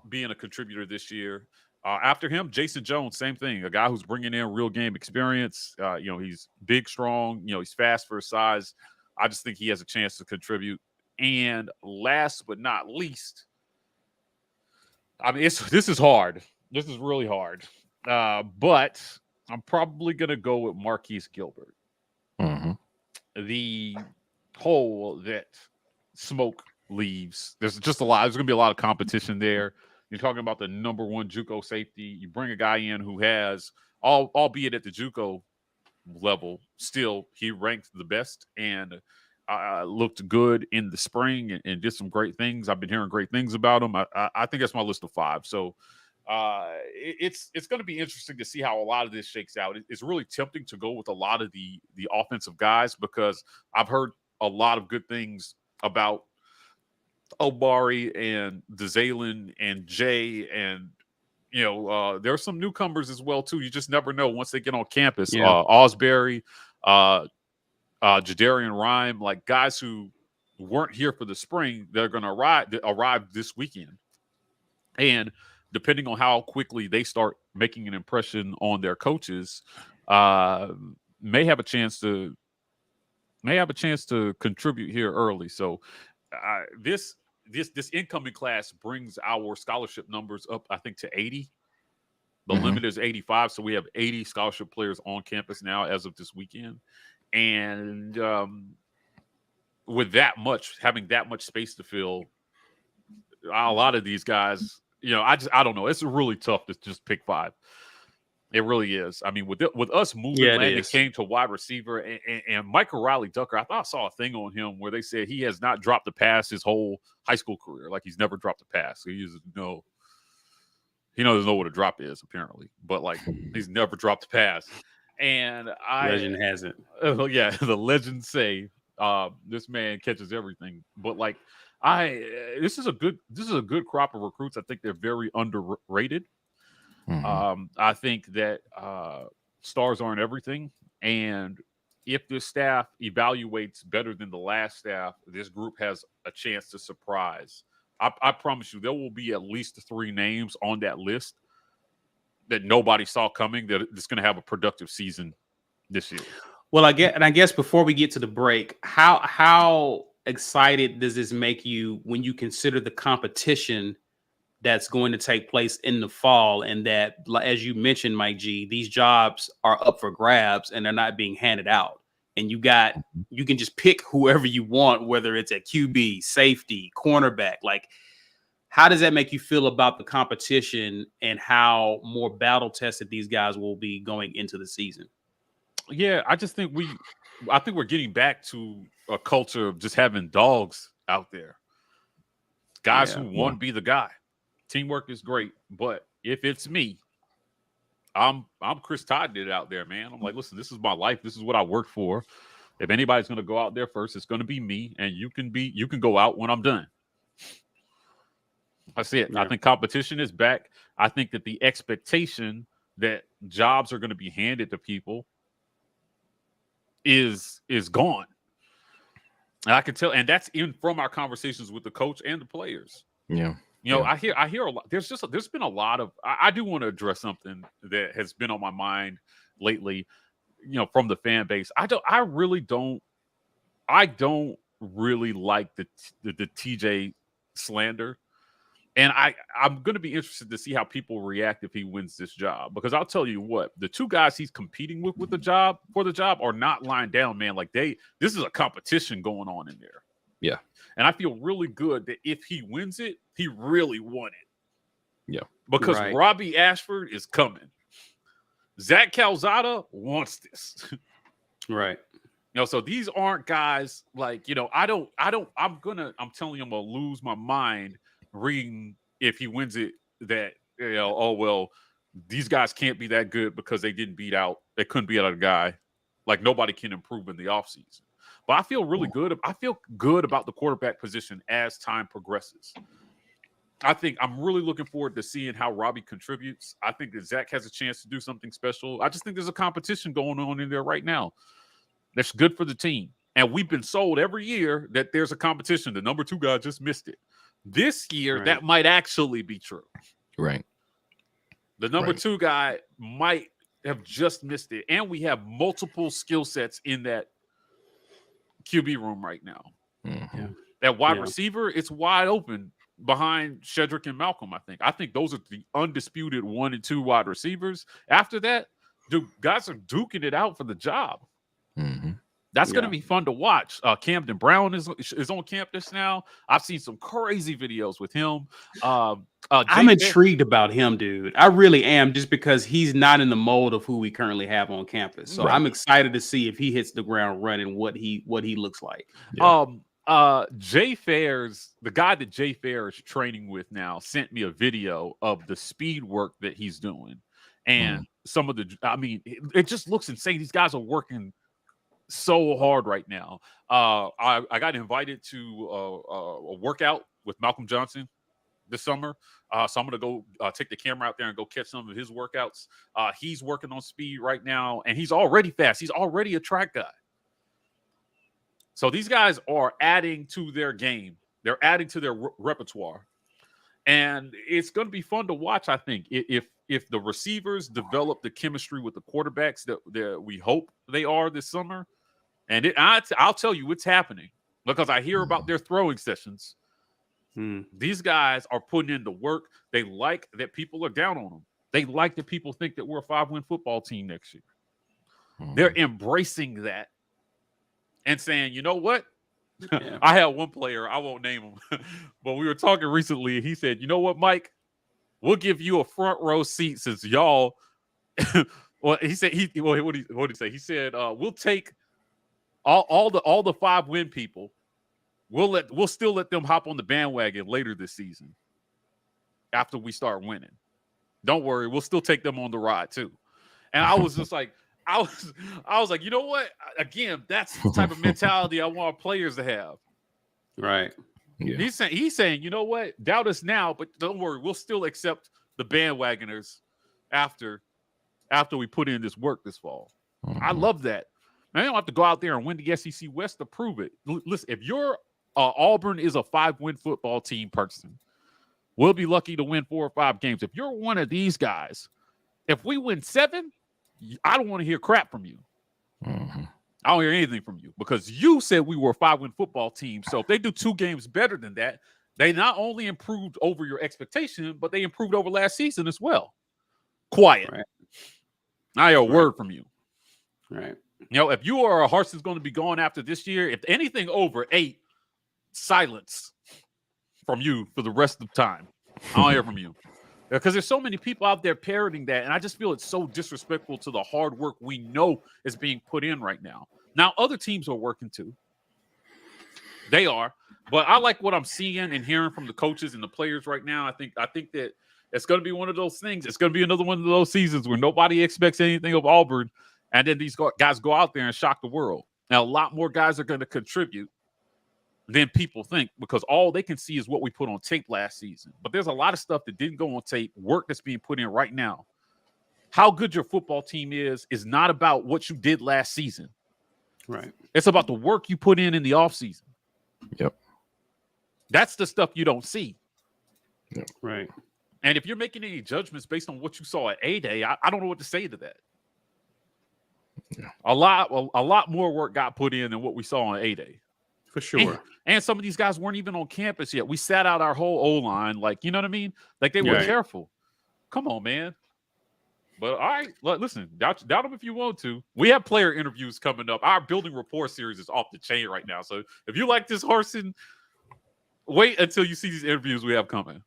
being a contributor this year. After him, Jason Jones, same thing. A guy who's bringing in real game experience. He's big, strong. He's fast for his size. I just think he has a chance to contribute. And last but not least, I mean, this is hard. This is really hard. But I'm probably going to go with Marquise Gilbert. Mm-hmm. The hole that Smoke leaves, there's just a lot. There's going to be a lot of competition there. You're talking about the number one JUCO safety. You bring a guy in who has, albeit at the JUCO level, still he ranked the best and looked good in the spring and did some great things. I've been hearing great things about him. I think that's my list of 5. So it's going to be interesting to see how a lot of this shakes out. It's really tempting to go with a lot of the offensive guys because I've heard a lot of good things about Obari and DeZalen and Jay and there are some newcomers as well too. You just never know once they get on campus. Yeah. Osbury, Jadarian Rhyme, like guys who weren't here for the spring, they're going to arrive this weekend, and depending on how quickly they start making an impression on their coaches, may have a chance to contribute here early. So this incoming class brings our scholarship numbers up, I think, to 80. The limit is 85, so we have 80 scholarship players on campus now as of this weekend. And with having that much space to fill, a lot of these guys, I don't know. It's really tough to just pick 5. It really is. I mean, with us moving, Landon came to wide receiver, and Michael Riley Ducker, I thought I saw a thing on him where they said he has not dropped a pass his whole high school career. Like, he's never dropped a pass. So he doesn't know what a drop is, apparently. But, like, he's never dropped a pass. And legend has it. Yeah, the legends say this man catches everything. But, like, this is a good crop of recruits. I think they're very underrated. I think that stars aren't everything, and if this staff evaluates better than the last staff, this group has a chance to surprise. I promise you, there will be at least 3 names on that list that nobody saw coming that's going to have a productive season this year. Well, I guess before we get to the break, how excited does this make you when you consider the competition that's going to take place in the fall, and that, as you mentioned, Mike G, these jobs are up for grabs and they're not being handed out. And you can just pick whoever you want, whether it's at QB, safety, cornerback. Like, how does that make you feel about the competition and how more battle tested these guys will be going into the season? Yeah, I just think we're getting back to a culture of just having dogs out there. Guys who want to be the guy. Teamwork is great, but if it's me, I'm Chris Todd did it out there, man. I'm like, listen, this is my life. This is what I work for. If anybody's going to go out there first, it's going to be me, and you can go out when I'm done. That's it. Yeah. I think competition is back. I think that the expectation that jobs are going to be handed to people is gone. And I can tell, and that's from our conversations with the coach and the players. Yeah. I hear a lot. There's been a lot of. I do want to address something that has been on my mind lately. From the fan base, I don't really like the TJ slander, and I'm going to be interested to see how people react if he wins this job, because I'll tell you what, the 2 guys he's competing with the job are not lying down, man. Like, this is a competition going on in there. Yeah. And I feel really good that if he wins it, he really won it. Yeah. Because Robbie Ashford is coming. Zach Calzada wants this. Right. So these aren't guys like, I'm telling you, I'm going to lose my mind reading if he wins it that, these guys can't be that good because they couldn't beat out a guy. Like, nobody can improve in the offseason. But I feel really good. I feel good about the quarterback position as time progresses. I think I'm really looking forward to seeing how Robbie contributes. I think that Zach has a chance to do something special. I just think there's a competition going on in there right now that's good for the team. And we've been sold every year that there's a competition. The number 2 guy just missed it. This year, that might actually be true. Right. The number 2 guy might have just missed it. And we have multiple skill sets in that QB room right now. Mm-hmm. That wide receiver, it's wide open behind Shedrick and Malcolm, I think those are the undisputed 1 and 2 wide receivers. After that, dude, guys are duking it out for the job. Mm-hmm. That's going to be fun to watch. Camden Brown is on campus now. I've seen some crazy videos with him. I'm intrigued about him, dude. I really am, just because he's not in the mold of who we currently have on campus. So I'm excited to see if he hits the ground running, what he looks like. Jay Fairs, the guy that Jay Fair is training with now, sent me a video of the speed work that he's doing. And some of it just looks insane. These guys are working so hard right now. I got invited to a workout with Malcolm Johnson this summer. So I'm going to go take the camera out there and go catch some of his workouts. He's working on speed right now, and he's already fast. He's already a track guy. So these guys are adding to their game. They're adding to their repertoire. And it's going to be fun to watch, I think, if the receivers develop the chemistry with the quarterbacks that we hope they are this summer. And I'll tell you, it's happening because I hear about their throwing sessions. These guys are putting in the work. They like that people are down on them. They like that people think that we're a 5-win football team next year. They're embracing that and saying, you know what? I had one player, I won't name him, but we were talking recently. He said, you know what, Mike? We'll give you a front row seat since y'all. Well, he said, what did he say? He said, we'll take all the 5-win people. We'll still let them hop on the bandwagon later this season after we start winning. Don't worry, we'll still take them on the ride too. And I was just like, I was like, you know what? Again, that's the type of mentality I want our players to have. Right. Yeah. He's saying, you know what? Doubt us now, but don't worry, we'll still accept the bandwagoners after we put in this work this fall. I love that. I don't have to go out there and win the SEC West to prove it. Listen, if you're Auburn is a 5-win football team person, we'll be lucky to win 4 or 5 games. If you're one of these guys, if we win 7, I don't want to hear crap from you. I don't hear anything from you because you said we were a 5-win football team. So if they do 2 games better than that, they not only improved over your expectation, but they improved over last season as well. Quiet. Right. I hear a word from you. Right. You know, if you are a Harsin's going to be going after this year, if anything over 8, silence from you for the rest of the time. I don't hear from you. Because there's so many people out there parroting that, and I just feel it's so disrespectful to the hard work we know is being put in right now. Now, other teams are working too. They are. But I like what I'm seeing and hearing from the coaches and the players right now. I think that it's going to be one of those things. It's going to be another one of those seasons where nobody expects anything of Auburn, and then these guys go out there and shock the world. Now, a lot more guys are going to contribute than people think because all they can see is what we put on tape last season. But there's a lot of stuff that didn't go on tape, work that's being put in right now. How good your football team is not about what you did last season. Right. It's about the work you put in the offseason. Yep. That's the stuff you don't see. Yep. Right. And if you're making any judgments based on what you saw at A-Day, I don't know what to say to that. Yeah. A lot more work got put in than what we saw on A-Day. For sure. And some of these guys weren't even on campus yet. We sat out our whole O-line. Like, you know what I mean? Like, they were careful. Come on, man. But, all right, listen, doubt them if you want to. We have player interviews coming up. Our building rapport series is off the chain right now. So if you like this, Harsin, wait until you see these interviews we have coming.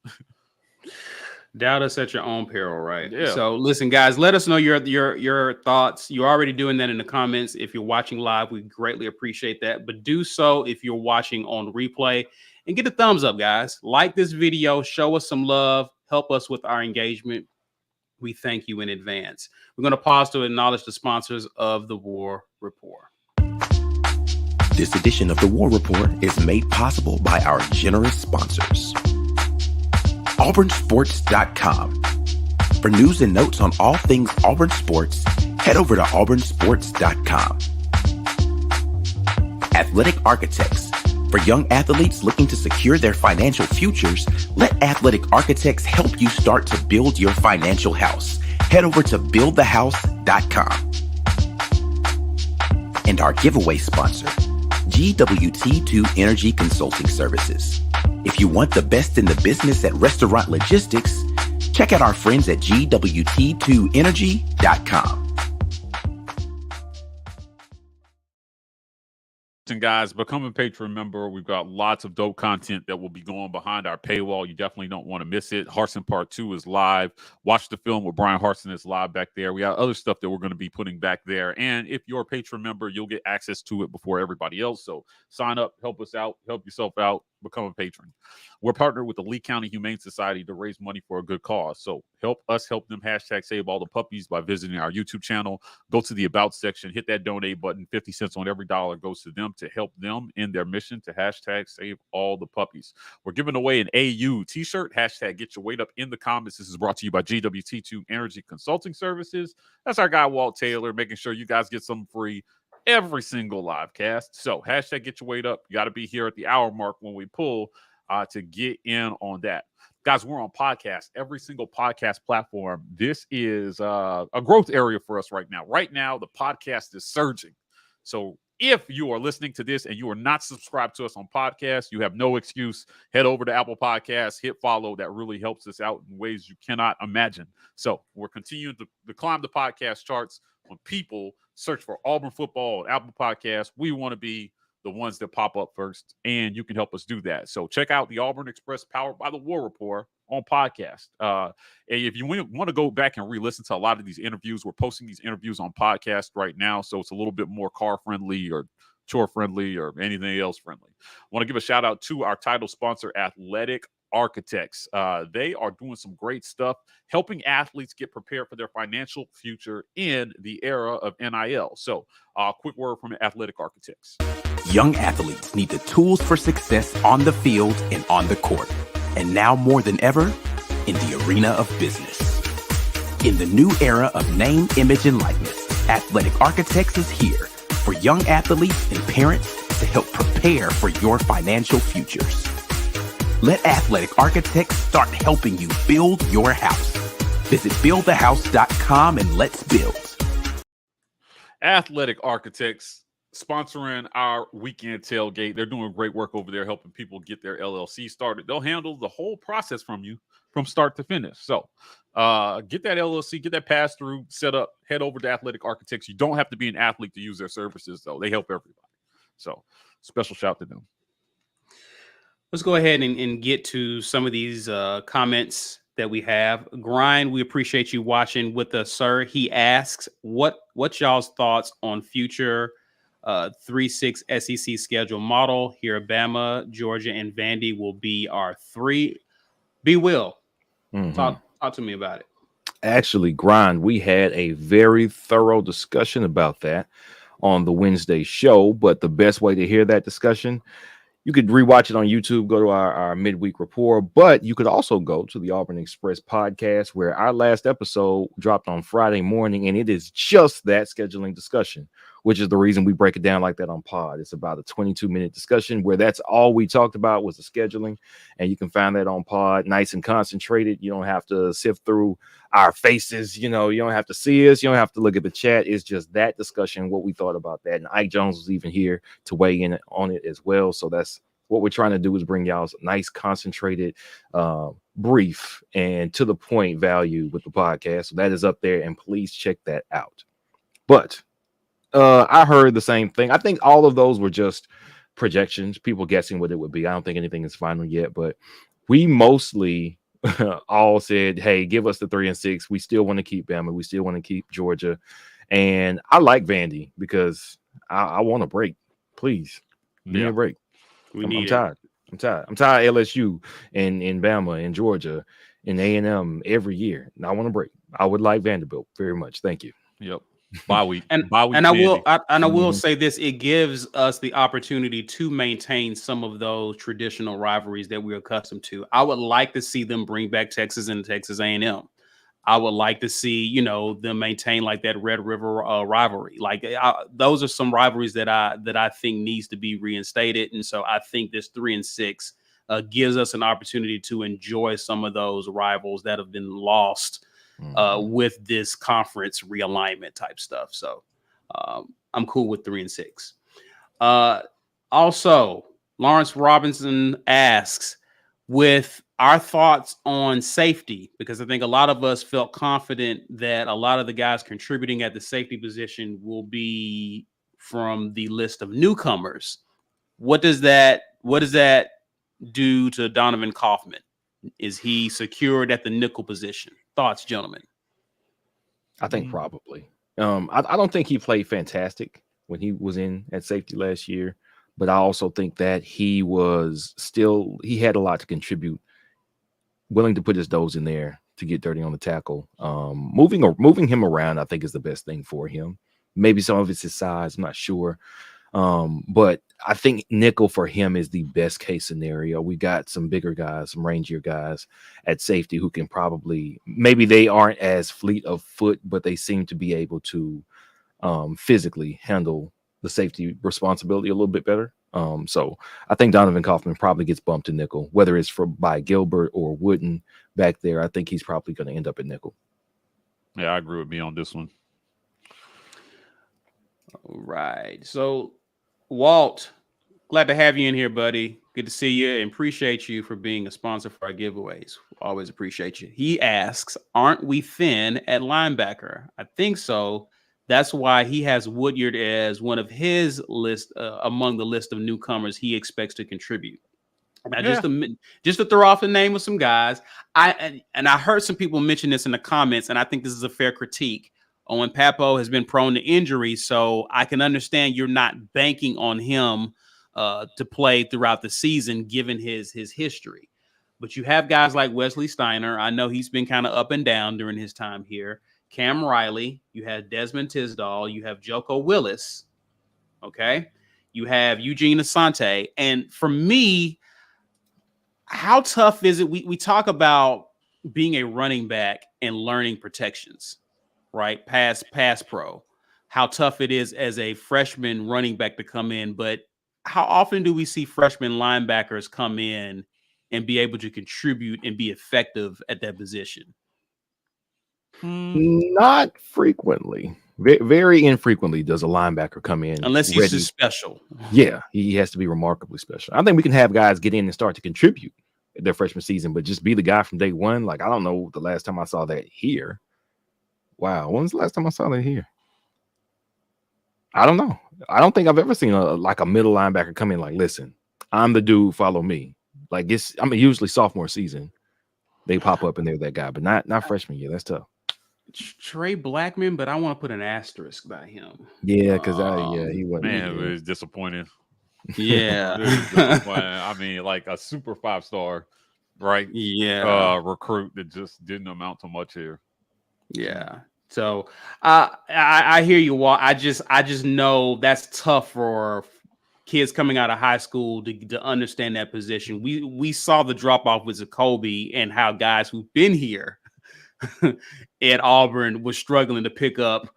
Doubt us at your own peril, right? Yeah. So listen, guys, let us know your thoughts. You're already doing that in the comments. If you're watching live, we greatly appreciate that. But do so if you're watching on replay, and get a thumbs up, guys. Like this video, show us some love, help us with our engagement. We thank you in advance. We're going to pause to acknowledge the sponsors of the War Report. This edition of the War Report is made possible by our generous sponsors. AuburnSports.com. For news and notes on all things Auburn Sports, head over to AuburnSports.com. Athletic Architects. For young athletes looking to secure their financial futures, let Athletic Architects help you start to build your financial house. Head over to BuildTheHouse.com. And our giveaway sponsor, GWT2 Energy Consulting Services. If you want the best in the business at restaurant logistics, check out our friends at GWT2Energy.com. Guys, become a Patreon member. We've got lots of dope content that will be going behind our paywall. You definitely don't want to miss it. Harsin Part 2 is live. Watch the film with Brian Harsin is live back there. We got other stuff that we're going to be putting back there. And if you're a Patreon member, you'll get access to it before everybody else. So sign up, help us out, help yourself out, become a patron. We're partnered with the Lee County Humane Society to raise money for a good cause. So help us help them. Hashtag save all the puppies by visiting our YouTube channel. Go to the About section, hit that donate button. 50 cents on every dollar goes to them to help them in their mission to hashtag save all the puppies. We're giving away an AU t-shirt. Hashtag get your weight up in the comments. This is brought to you by GWT2 Energy Consulting Services. That's our guy, Walt Taylor, making sure you guys get something free every single live cast. So hashtag get your weight up. You got to be here at the hour mark when we pull to get in on that. Guys, we're on podcast, every single podcast platform. This is a growth area for us right now. Right now, the podcast is surging. So if you are listening to this and you are not subscribed to us on podcast, you have no excuse. Head over to Apple Podcasts, hit follow. That really helps us out in ways you cannot imagine. So we're continuing to climb the podcast charts. When people search for Auburn football on Apple Podcasts, we want to be the ones that pop up first, and you can help us do that. So check out the Auburn Express powered by the War Report on podcast. And if you want to go back and re-listen to a lot of these interviews, we're posting these interviews on podcast right now, so it's a little bit more car friendly or chore friendly or anything else friendly. I want to give a shout out to our title sponsor, Athletic Architects. They are doing some great stuff, helping athletes get prepared for their financial future in the era of NIL. So quick word from Athletic Architects. Young athletes need the tools for success on the field and on the court. And now more than ever, in the arena of business. In the new era of name, image, and likeness, Athletic Architects is here for young athletes and parents to help prepare for your financial futures. Let Athletic Architects start helping you build your house. Visit buildthehouse.com and let's build. Athletic Architects sponsoring our weekend tailgate. They're doing great work over there, helping people get their LLC started. They'll handle the whole process from you from start to finish. So get that LLC, get that pass through set up, head over to Athletic Architects. You don't have to be an athlete to use their services, though. They help everybody. So special shout to them. Let's go ahead and get to some of these comments that we have. Grind, we appreciate you watching with us, sir. He asks, what's y'all's thoughts on future 3-6 SEC schedule model? Here, Bama, Georgia, and Vandy will be our three. Be Will. Talk to me about it. Actually, Grind, we had a very thorough discussion about that on the Wednesday show, but the best way to hear that discussion, you could rewatch it on YouTube, go to our midweek report, but you could also go to the Auburn Express podcast, where our last episode dropped on Friday morning, and it is just that scheduling discussion, which is the reason we break it down like that on pod. It's about a 22-minute discussion where that's all we talked about was the scheduling, and you can find that on pod, nice and concentrated. You don't have to sift through our faces. You don't have to see us. You don't have to look at the chat. It's just that discussion, what we thought about that. And Ike Jones was even here to weigh in on it as well. So that's what we're trying to do, is bring y'all a nice, concentrated, brief, and to the point value with the podcast. So that is up there, and please check that out. But I heard the same thing. I think all of those were just projections, people guessing what it would be. I don't think anything is final yet, but we mostly all said, hey, give us the 3-6. We still want to keep Bama. We still want to keep Georgia. And I like Vandy because I want a break. Please, give me a break. I'm tired. I'm tired of LSU and Bama and Georgia and A&M every year. And I want a break. I would like Vanderbilt very much. Thank you. Yep. Bye week. And I will say this: it gives us the opportunity to maintain some of those traditional rivalries that we're accustomed to. I would like to see them bring back Texas and Texas A&M. I would like to see, them maintain like that Red River rivalry. Like those are some rivalries that I think needs to be reinstated. And so I think this 3-6 gives us an opportunity to enjoy some of those rivals that have been lost with this conference realignment type stuff. So I'm cool with 3-6. Also, Lawrence Robinson asks, with our thoughts on safety, because I think a lot of us felt confident that a lot of the guys contributing at the safety position will be from the list of newcomers. What does that do to Donovan Kaufman? Is he secured at the nickel position? Thoughts, gentlemen? I think probably. I don't think he played fantastic when he was in at safety last year, but I also think that he had a lot to contribute, willing to put his nose in there to get dirty on the tackle. Moving him around, I think, is the best thing for him. Maybe some of it's his size, I'm not sure. But I think nickel for him is the best case scenario. We got some bigger guys, some rangier guys at safety who can maybe they aren't as fleet of foot, but they seem to be able to physically handle the safety responsibility a little bit better. So I think Donovan Kaufman probably gets bumped to nickel, whether it's by Gilbert or Wooden back there. I think he's probably going to end up at nickel. Yeah, I agree with me on this one. All right. So, Walt, glad to have you in here, buddy. Good to see you and appreciate you for being a sponsor for our giveaways. Always appreciate you. He asks, aren't we thin at linebacker? I think so. That's why he has Woodyard as one of his list among the list of newcomers he expects to contribute. Now, just to throw off the name of some guys, I heard some people mention this in the comments, and I think this is a fair critique. Owen Papo has been prone to injury, so I can understand you're not banking on him to play throughout the season, given his history. But you have guys like Wesley Steiner. I know he's been kind of up and down during his time here. Cam Riley, you have Desmond Tisdall, you have Joko Willis, okay? You have Eugene Asante. And for me, how tough is it? We talk about being a running back and learning protections, right? Pass pro. How tough it is as a freshman running back to come in. But how often do we see freshman linebackers come in and be able to contribute and be effective at that position? Not frequently. Very infrequently does a linebacker come in. Unless he's just special. Yeah, he has to be remarkably special. I think we can have guys get in and start to contribute their freshman season, but just be the guy from day one. Like, I don't know the last time I saw that here. Wow, when was the last time I saw that here? I don't know. I don't think I've ever seen a middle linebacker come in like, listen, I'm the dude, follow me. Like, usually sophomore season, they pop up and they're that guy, but not freshman year. That's tough. Trey Blackman, but I want to put an asterisk by him. Yeah, because he wasn't. Man, it was disappointing. Yeah. I mean, like a super 5-star, right? Yeah. Recruit that just didn't amount to much here. Yeah. So I hear you, Walt. I just know that's tough for kids coming out of high school to understand that position. We saw the drop off with Jacoby and how guys who've been here at Auburn was struggling to pick up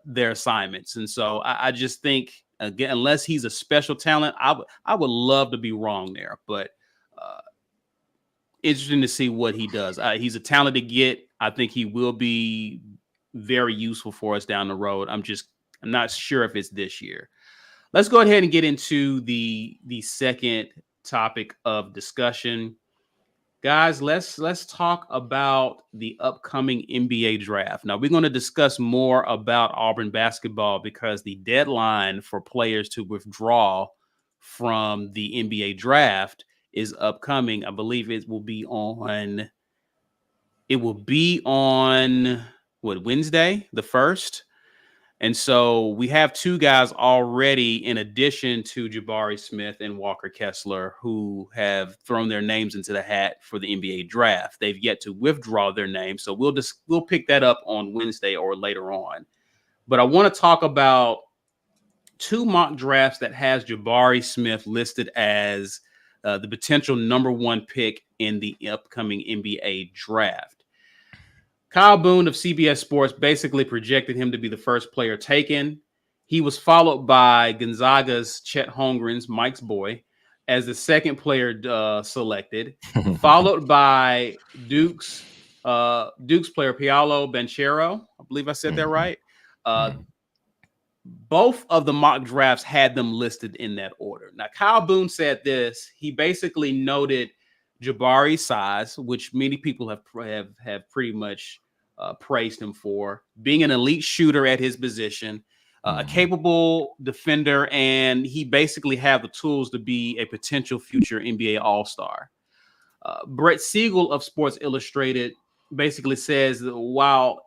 their assignments. And so I just think, again, unless he's a special talent, I would love to be wrong there, but interesting to see what he does. He's a talented get. I think he will be very useful for us down the road. I'm not sure if it's this year. Let's go ahead and get into the second topic of discussion. Guys, let's talk about the upcoming NBA draft. Now, we're going to discuss more about Auburn basketball because the deadline for players to withdraw from the NBA draft is upcoming. I believe it will be on Wednesday, the 1st. And so we have two guys already, in addition to Jabari Smith and Walker Kessler, who have thrown their names into the hat for the NBA draft. They've yet to withdraw their names. So we'll pick that up on Wednesday or later on. But I want to talk about two mock drafts that has Jabari Smith listed as the potential number 1 pick in the upcoming NBA draft. Kyle Boone of CBS Sports basically projected him to be the first player taken. He was followed by Gonzaga's Chet Holmgren, Mike's boy, as the second player selected, followed by Duke's player Paolo Banchero. I believe I said that right. both of the mock drafts had them listed in that order. Now, Kyle Boone said this. He basically noted Jabari's size, which many people have pretty much praised him for, being an elite shooter at his position, a capable defender, and he basically have the tools to be a potential future NBA All-Star. Brett Siegel of Sports Illustrated basically says that while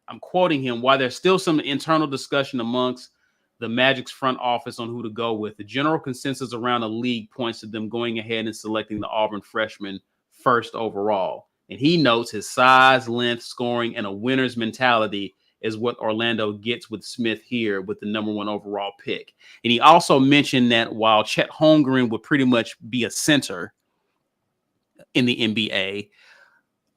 I'm quoting him, while there's still some internal discussion amongst the Magic's front office on who to go with, the general consensus around the league points to them going ahead and selecting the Auburn freshman first overall. And he notes his size, length, scoring, and a winner's mentality is what Orlando gets with Smith here with the number 1 overall pick. And he also mentioned that while Chet Holmgren would pretty much be a center in the NBA,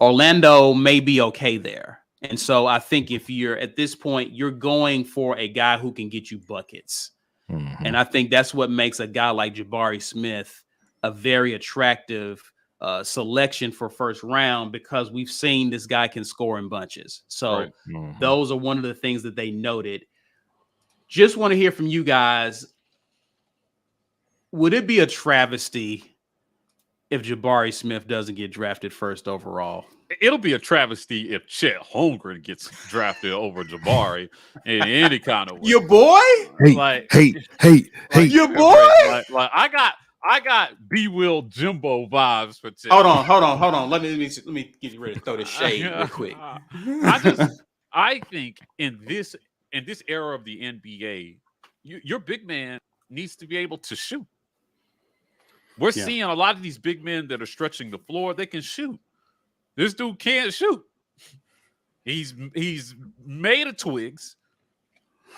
Orlando may be okay there. And so I think if you're at this point, you're going for a guy who can get you buckets. And I think that's what makes a guy like Jabari Smith a very attractive selection for first round, because we've seen this guy can score in bunches. So those are one of the things that they noted. Just want to hear from you guys. Would it be a travesty if Jabari Smith doesn't get drafted first overall? It'll be a travesty if Chet Holmgren gets drafted over Jabari in any kind of way. Your boy? Hey, Your boy? Like I got B. Will Jimbo vibes for Chet. Hold on. Let me get you ready to throw this shade real quick. I think in this era of the NBA, your big man needs to be able to shoot. We're seeing a lot of these big men that are stretching the floor. They can shoot. This dude can't shoot. He's made of twigs.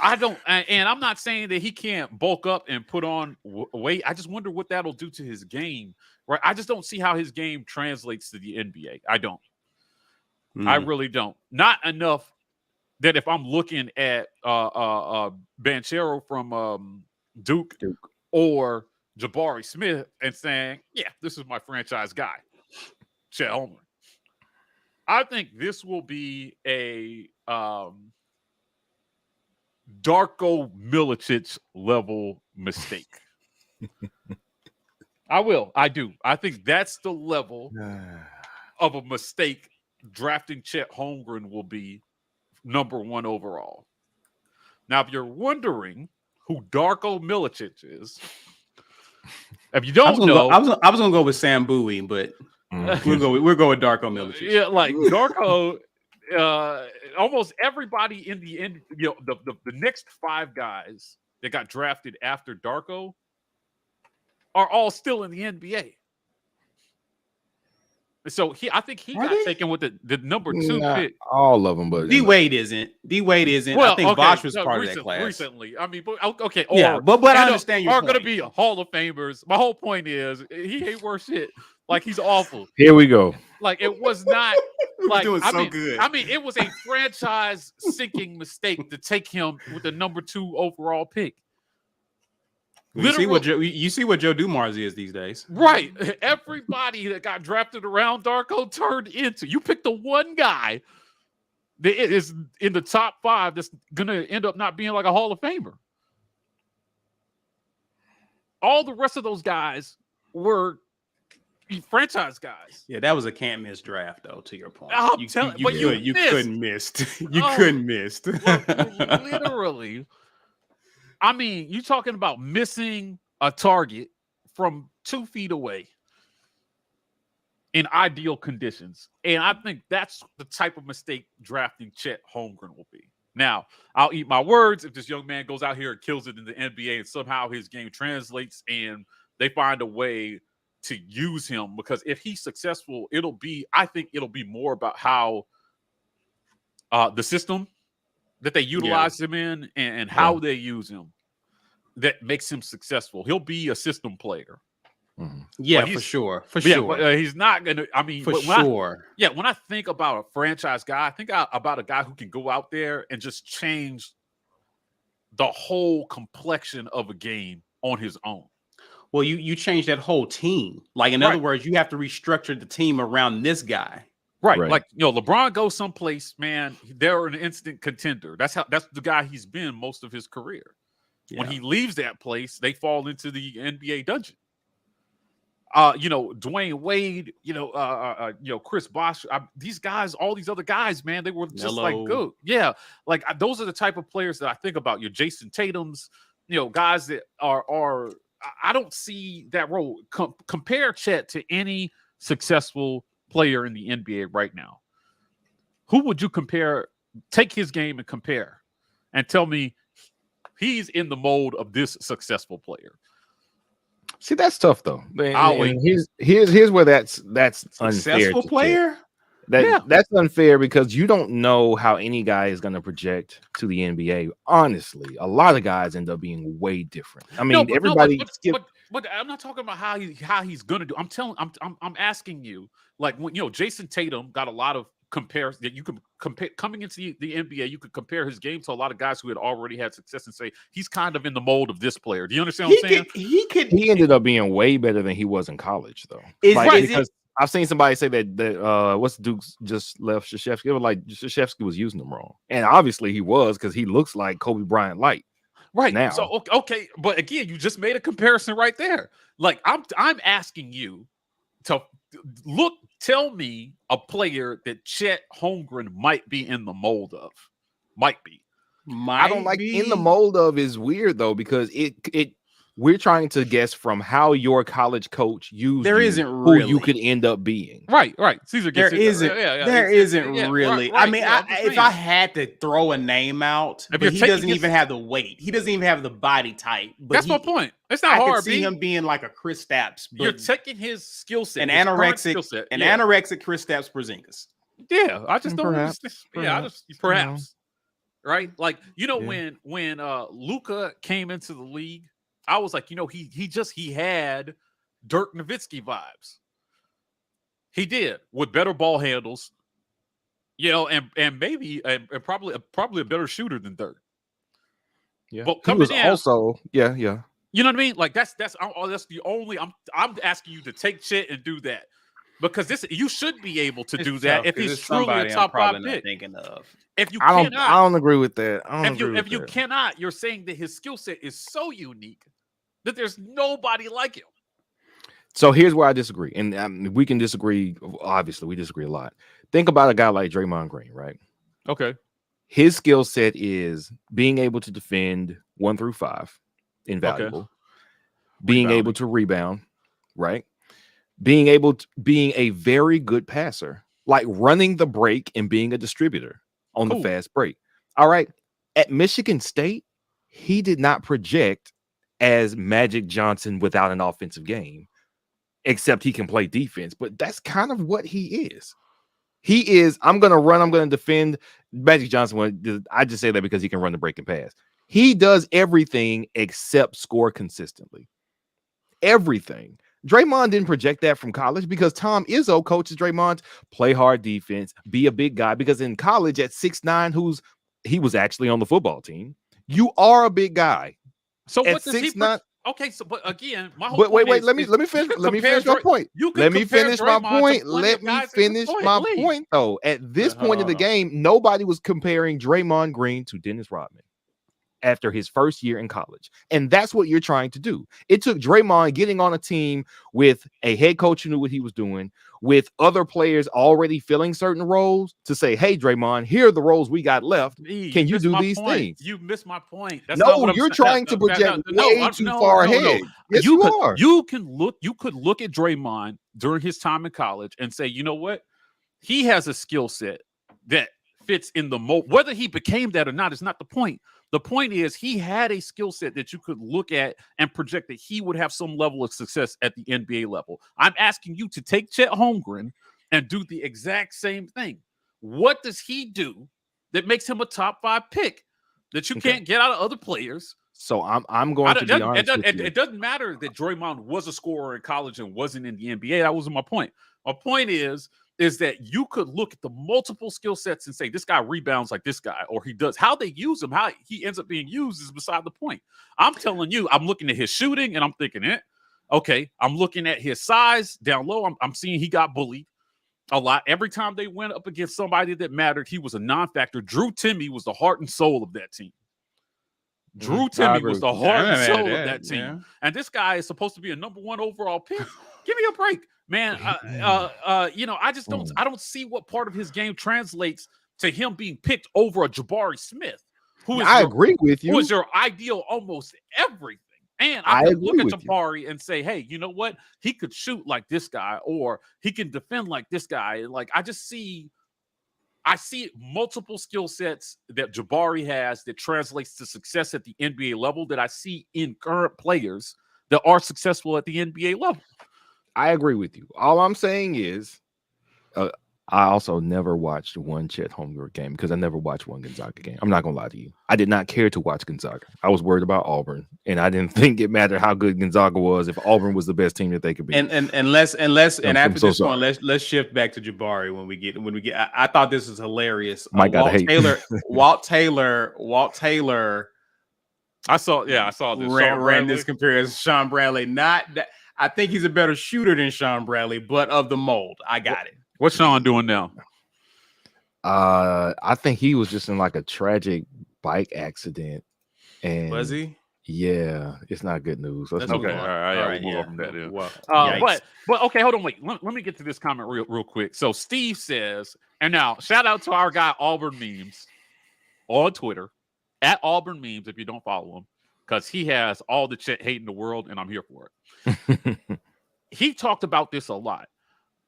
And I'm not saying that he can't bulk up and put on weight. I just wonder what that'll do to his game. Right? I just don't see how his game translates to the NBA. I don't. I really don't. Not enough that if I'm looking at Banchero from Duke or Jabari Smith and saying, yeah, this is my franchise guy, Chet Holmgren. I think this will be a Darko Milicic level mistake. I do. I think that's the level of a mistake drafting Chet Holmgren will be number 1 overall. Now, if you're wondering who Darko Milicic is, if you don't know, I was gonna go with Sam Bowie, but we'll go with Darko Milicic. Yeah, like Darko. Almost everybody in the end, the next 5 guys that got drafted after Darko are all still in the NBA. So I think he got taken with the number 2 pick. All of them, but D-Wade isn't. Well, I think Bosch was part of that class. Recently. I mean, okay. But I understand your point. Are going to be Hall of Famers. My whole point is he ain't worth shit. Like, he's awful. Here we go. Like, it was not like doing good. I mean, it was a franchise sinking mistake to take him with the number 2 overall pick. You see what Joe Dumars is these days. Right. Everybody that got drafted around Darko turned into. You picked the one guy that is in the top 5 that's going to end up not being like a Hall of Famer. All the rest of those guys were franchise guys. Yeah, that was a can't miss draft, though. To your point, you couldn't miss. You couldn't miss. Literally, I mean, you talking about missing a target from 2 feet away in ideal conditions, and I think that's the type of mistake drafting Chet Holmgren will be. Now, I'll eat my words if this young man goes out here and kills it in the NBA, and somehow his game translates, and they find a way to use him, because if he's successful, I think it'll be more about how the system that they utilize him in and how they use him that makes him successful. He'll be a system player. Mm-hmm. Yeah, for sure. But he's not going to, I mean, when I think about a franchise guy, I think about a guy who can go out there and just change the whole complexion of a game on his own. Well, you change that whole team. Like, in other words, you have to restructure the team around this guy. Right. Right. Like, LeBron goes someplace, man, they're an instant contender. That's the guy he's been most of his career. Yeah. When he leaves that place, they fall into the NBA dungeon. Dwayne Wade, Chris Bosh, these guys, all these other guys, man, they were just like good. Yeah. Like those are the type of players that I think about. Your Jason Tatum's, guys that are I don't see that role. Compare Chet to any successful player in the NBA right now. Who would you compare? Take his game and compare and tell me he's in the mold of this successful player. See, that's tough though. And here's where that's successful unfair. Player. That's unfair because you don't know how any guy is going to project to the NBA. Honestly, a lot of guys end up being way different. I mean, everybody. But I'm not talking about how he's going to do. I'm asking you, like, when Jason Tatum got a lot of comparison that you can compare coming into the NBA. You could compare his game to a lot of guys who had already had success and say he's kind of in the mold of this player. Do you understand what I'm saying? He ended up being way better than he was in college, though. Because I've seen somebody say that what's Duke's just left Krzyzewski. It was like Krzyzewski was using him wrong, and obviously he was because he looks like Kobe Bryant light. Right now. So okay, but again, you just made a comparison right there. Like I'm asking you to tell me a player that Chet Holmgren might be in the mold of. I don't like in the mold of is weird though, because we're trying to guess from how your college coach used who you could end up being. Right. Caesar there isn't really. Right, I mean, if I had to throw a name out, but he doesn't even have the weight. He doesn't even have the body type. But that's my point. It's not hard. I can see him being like a Chris Stapps. You're taking his skill set, an anorexic Chris Stapps Porzingis. Yeah, I just don't understand. Perhaps. Right? Like, when Luka came into the league, I was like, he had Dirk Nowitzki vibes. He did, with better ball handles, and maybe and probably a better shooter than Dirk. Yeah, but he was also yeah. You know what I mean? Like that's the only. I'm asking you to take Chet and do that. Because you should be able to do that if he's truly a top 5 pick. Thinking of. If you I don't agree with that. If you cannot, you're saying that his skill set is so unique that there's nobody like him. So here's where I disagree, and we can disagree. Obviously, we disagree a lot. Think about a guy like Draymond Green, right? Okay. His skill set is being able to defend 1 through 5, invaluable. Okay. Being able to rebound, right? Being a very good passer, like running the break and being a distributor on the fast break. All right. At Michigan State, he did not project as Magic Johnson without an offensive game, except he can play defense. But that's kind of what he is. He is, I'm going to run, I'm going to defend. Magic Johnson, I just say that because he can run the break and pass. He does everything except score consistently. Everything. Draymond didn't project that from college because Tom Izzo coaches Draymond play hard defense, be a big guy. Because in college at 6'9", he was actually on the football team. You are a big guy. So at what does 6'9", okay, so but again, my whole wait, let me finish. Let me finish my point. Let me finish my point. Let me finish my point. Though at this point in the game, nobody was comparing Draymond Green to Dennis Rodman after his first year in college. And that's what you're trying to do. It took Draymond getting on a team with a head coach who knew what he was doing, with other players already filling certain roles to say, hey, Draymond, here are the roles we got left. Can you do these things? You missed my point. No, you're trying to project way too far ahead. Yes, you are. You could look at Draymond during his time in college and say, you know what? He has a skill set that fits in the mold. Whether he became that or not is not the point. The point is he had a skill set that you could look at and project that he would have some level of success at the NBA level. I'm asking you to take Chet Holmgren and do the exact same thing. What does he do that makes him a top 5 pick that you can't get out of other players? So I'm going to be honest with you. It doesn't matter that Draymond was a scorer in college and wasn't in the NBA. That wasn't my point. My point is that you could look at the multiple skill sets and say, this guy rebounds like this guy, or he does. How they use him, how he ends up being used is beside the point. I'm telling you, I'm looking at his shooting and I'm thinking, okay, I'm looking at his size down low. I'm seeing he got bullied. a lot. Every time they went up against somebody that mattered, he was a non-factor. Drew Timme was the heart and soul of that team. Drew Timme was the heart and soul of that team. Yeah. And this guy is supposed to be a number 1 overall pick. Give me a break, man. I just don't. I don't see what part of his game translates to him being picked over a Jabari Smith, who is I agree with you. Who is your ideal almost everything. And I could look at Jabari and say, hey, you know what? He could shoot like this guy, or he can defend like this guy. And like I see multiple skill sets that Jabari has that translates to success at the NBA level that I see in current players that are successful at the NBA level. I agree with you. All I'm saying is I also never watched one Chet Holmgren game because I never watched one Gonzaga game. I'm not going to lie to you. I did not care to watch Gonzaga. I was worried about Auburn, and I didn't think it mattered how good Gonzaga was if Auburn was the best team that they could be. And after this one, let's shift back to Jabari when we get. I thought this was hilarious. Walt Taylor. I saw this. Ran this comparison. Sean Bradley. I think he's a better shooter than Sean Bradley, but of the mold. I got it. What's Sean doing now? I think he was just in like a tragic bike accident. And was he? Yeah, it's not good news. Okay, all right, we'll move on from that. But okay, hold on, wait. Let me get to this comment real quick. So Steve says, and now shout out to our guy Auburn Memes on Twitter at Auburn Memes if you don't follow him, because he has all the Chet hate in the world, and I'm here for it. He talked about this a lot.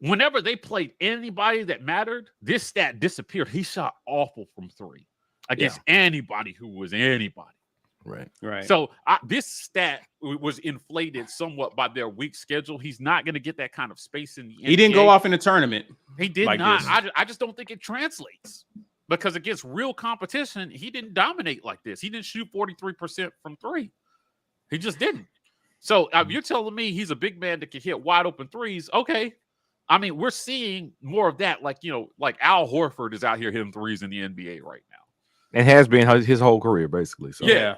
Whenever they played anybody that mattered, this stat disappeared. He shot awful from 3 against anybody who was anybody. Right. So this stat was inflated somewhat by their weak schedule. He's not going to get that kind of space in the NBA. He didn't go off in the tournament. He did not. I just don't think it translates because against real competition, he didn't dominate like this. He didn't shoot 43% from 3. He just didn't. So you're telling me he's a big man that can hit wide open threes. Okay. I mean, we're seeing more of that. Like Al Horford is out here hitting threes in the NBA right now. And has been his whole career, basically. So yeah.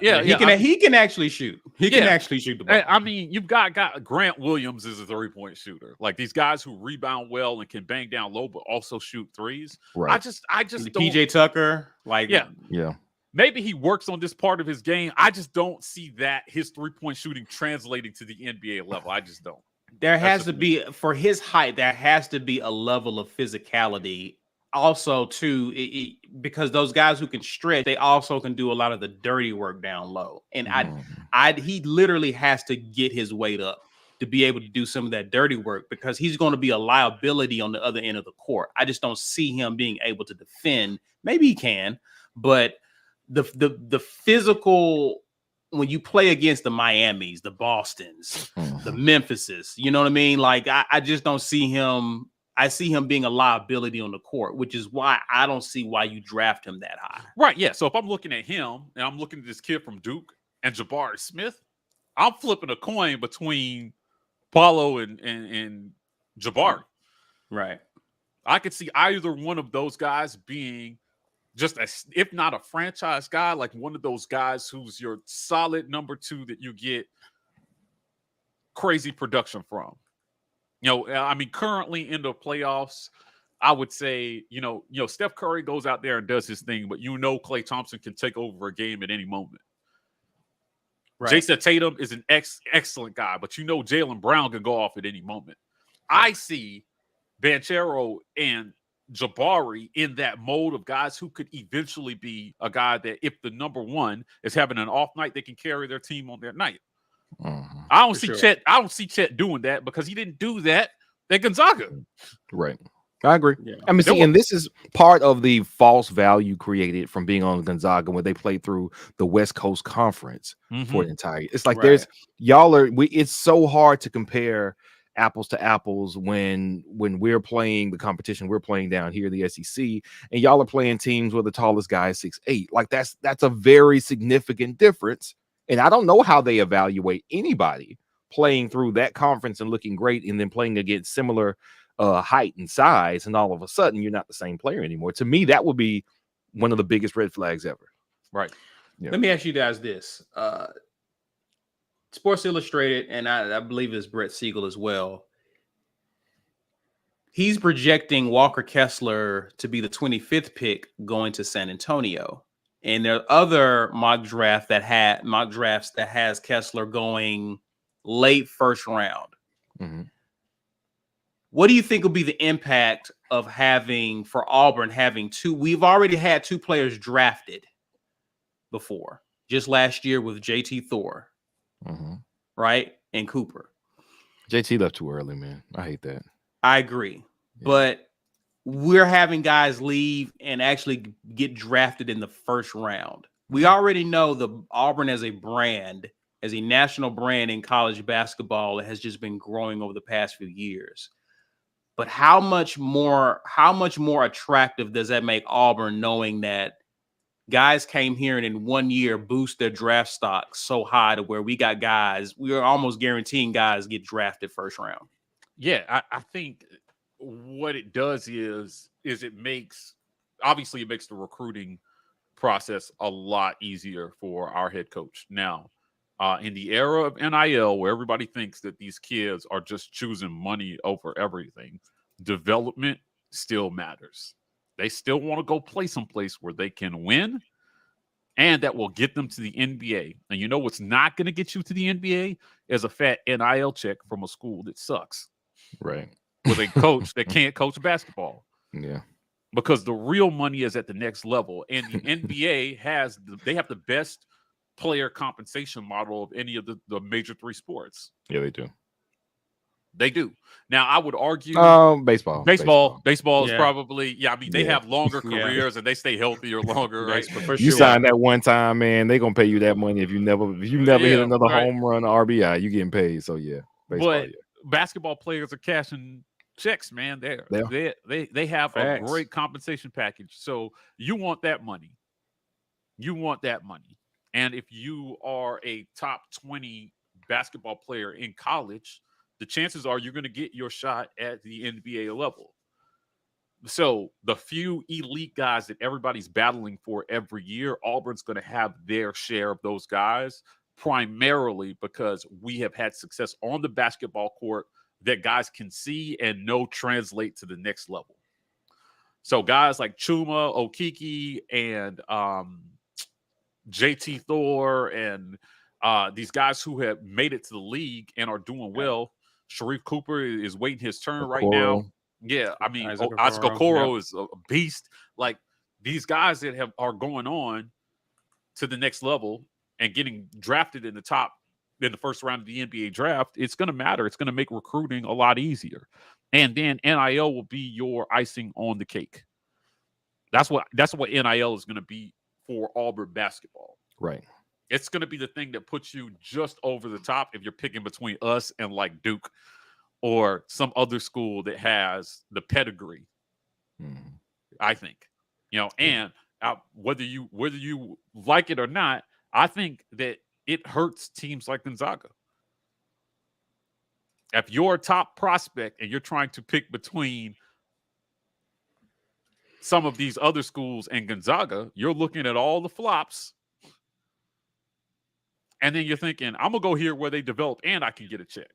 He can actually shoot. He can actually shoot the ball. I mean, you've got Grant Williams is a 3-point shooter. Like these guys who rebound well and can bang down low, but also shoot threes. Right. I just don't. PJ Tucker, yeah. Maybe he works on this part of his game. I just don't see that his 3-point shooting translating to the NBA level. I just don't. There has to be, for his height, there has to be a level of physicality. Also, too, because those guys who can stretch, they also can do a lot of the dirty work down low. And he literally has to get his weight up to be able to do some of that dirty work because he's going to be a liability on the other end of the court. I just don't see him being able to defend. Maybe he can, but the physical. When you play against the Miamis, the Bostons, the Memphises, you know what I mean? Like, I just don't see him. I see him being a liability on the court, which is why I don't see why you draft him that high. Right, yeah. So if I'm looking at him and I'm looking at this kid from Duke and Jabari Smith, I'm flipping a coin between Paulo and Jabari. Right. I could see either one of those guys being just if not a franchise guy, like one of those guys who's your solid number 2 that you get crazy production from. I mean, currently in the playoffs, I would say, Steph Curry goes out there and does his thing, but Klay Thompson can take over a game at any moment. Right. Jason Tatum is an excellent guy, but Jaylen Brown can go off at any moment. I see Banchero and Jabari in that mode of guys who could eventually be a guy that if the number 1 is having an off night, they can carry their team on their night. I don't see Chet doing that because he didn't do that at Gonzaga. Right. I agree. Yeah. I mean, and this is part of the false value created from being on Gonzaga when they played through the West Coast Conference for the entire. It's like it's so hard to compare apples to apples when we're playing the competition we're playing down here, the SEC, and y'all are playing teams where the tallest guy is 6'8". Like that's a very significant difference. And I don't know how they evaluate anybody playing through that conference and looking great and then playing against similar height and size, and all of a sudden you're not the same player anymore. To me, that would be one of the biggest red flags ever. Right. Yeah. Let me ask you guys this. Sports Illustrated, and I believe it's Brett Siegel as well, he's projecting Walker Kessler to be the 25th pick going to San Antonio. And there are other mock drafts that has Kessler going late first round. Mm-hmm. What do you think will be the impact of having for Auburn having two? We've already had two players drafted before, just last year with JT Thor, right? And Cooper. JT left too early, man. I hate that. I agree. Yeah. But we're having guys leave and actually get drafted in the first round. We already know the Auburn as a brand, as a national brand in college basketball, it has just been growing over the past few years. But how much more attractive does that make Auburn, knowing that guys came here and in 1 year boost their draft stock so high to where we got guys, we are almost guaranteeing guys get drafted first round? Yeah, I think what it does is it makes the recruiting process a lot easier for our head coach. Now, in the era of NIL, where everybody thinks that these kids are just choosing money over everything, development still matters. They still want to go play someplace where they can win, and that will get them to the NBA. And you know what's not going to get you to the NBA is a fat NIL check from a school that sucks. Right. With a coach that can't coach basketball. Yeah. Because the real money is at the next level. And the NBA have the best player compensation model of any of the major three sports. Yeah, they do. They do. Now, I would argue baseball is probably, they have longer careers and they stay healthier longer, right? For you sign that one time, man, they're gonna pay you that money if you never hit another home run or RBI, you getting paid. So baseball, basketball players are cashing checks, man. They have a great compensation package. So you want that money. And if you are a top 20 basketball player in college, the chances are you're going to get your shot at the NBA level. So the few elite guys that everybody's battling for every year, Auburn's going to have their share of those guys, primarily because we have had success on the basketball court that guys can see and know translate to the next level. So guys like Chuma, Okiki, and JT Thor, and these guys who have made it to the league and are doing well. Sharif Cooper is waiting his turn right now. Yeah, I mean, Isaac Okoro is a beast. Like, these guys that are going on to the next level and getting drafted in the first round of the NBA draft, it's going to matter. It's going to make recruiting a lot easier. And then NIL will be your icing on the cake. That's what NIL is going to be for Auburn basketball. Right. It's going to be the thing that puts you just over the top if you're picking between us and like Duke or some other school that has the pedigree. I think, and whether you like it or not, I think that it hurts teams like Gonzaga. If you're a top prospect and you're trying to pick between some of these other schools and Gonzaga, you're looking at all the flops. And then you're thinking, I'm going to go here where they develop and I can get a check.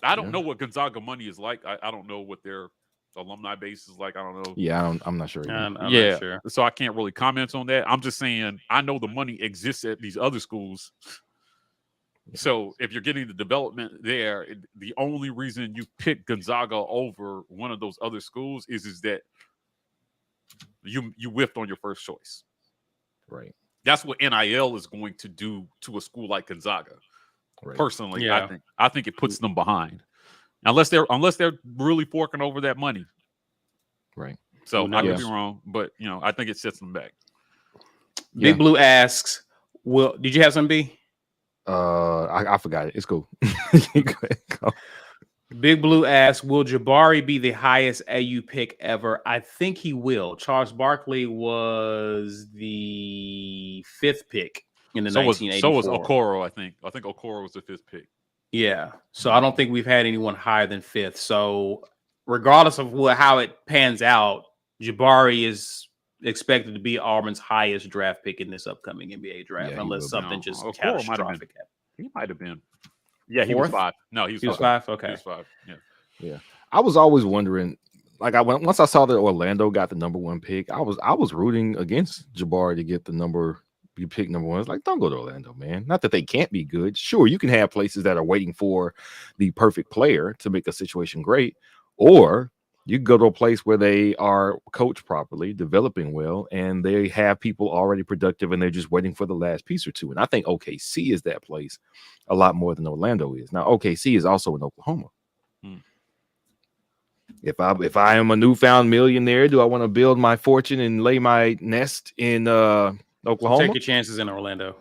I don't know what Gonzaga money is like. I don't know what their alumni base is like. I don't know. Yeah, I'm not sure. I'm not sure. So I can't really comment on that. I'm just saying I know the money exists at these other schools. So if you're getting the development there, the only reason you pick Gonzaga over one of those other schools is that you whiffed on your first choice. Right. That's what NIL is going to do to a school like Gonzaga. Right. Personally, I think it puts them behind, unless they're really forking over that money. Right. So I could be wrong, but I think it sets them back. Big Blue asks, did you have some B? I forgot it. It's cool. Go. Big Blue asks, will Jabari be the highest AU pick ever? I think he will. Charles Barkley was the 5th pick in the 1984. So was Okoro, I think. I think Okoro was the 5th pick. Yeah. So I don't think we've had anyone higher than 5th. So regardless of how it pans out, Jabari is expected to be Auburn's highest draft pick in this upcoming NBA draft, unless something just catastrophic happens. He might have been. Yeah, he was 5. No, he was 5. Okay. He was 5. Yeah. Yeah. I was always wondering, like once I saw that Orlando got the #1 pick, I was rooting against Jabari to get you pick #1. It's like, don't go to Orlando, man. Not that they can't be good. Sure, you can have places that are waiting for the perfect player to make a situation great, or you can go to a place where they are coached properly, developing well, and they have people already productive, and they're just waiting for the last piece or two. And I think OKC is that place a lot more than Orlando is. Now, OKC is also in Oklahoma. If I am a newfound millionaire, do I want to build my fortune and lay my nest in Oklahoma? Take your chances in Orlando.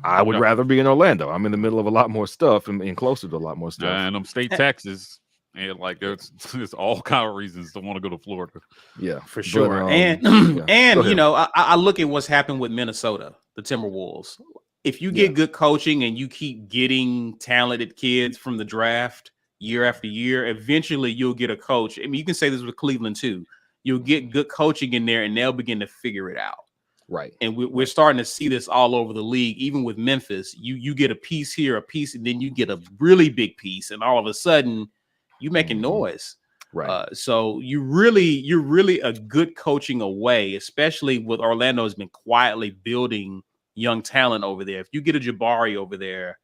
I would rather be in Orlando. I'm in the middle of a lot more stuff and closer to a lot more stuff. And them state taxes, and like there's all kind of reasons to want to go to Florida. Yeah, for sure. But, and you know, I look at what's happened with Minnesota, the Timberwolves. If you get good coaching and you keep getting talented kids from the draft year after year, eventually you'll get a coach. I mean, you can say this with Cleveland too. You'll get good coaching in there, and they'll begin to figure it out. Right. And we're starting to see this all over the league, even with Memphis. You get a piece here, a piece, and then you get a really big piece, and all of a sudden you're making noise. Right. So you're really a good coaching away, especially with Orlando has been quietly building young talent over there. If you get a Jabari over there,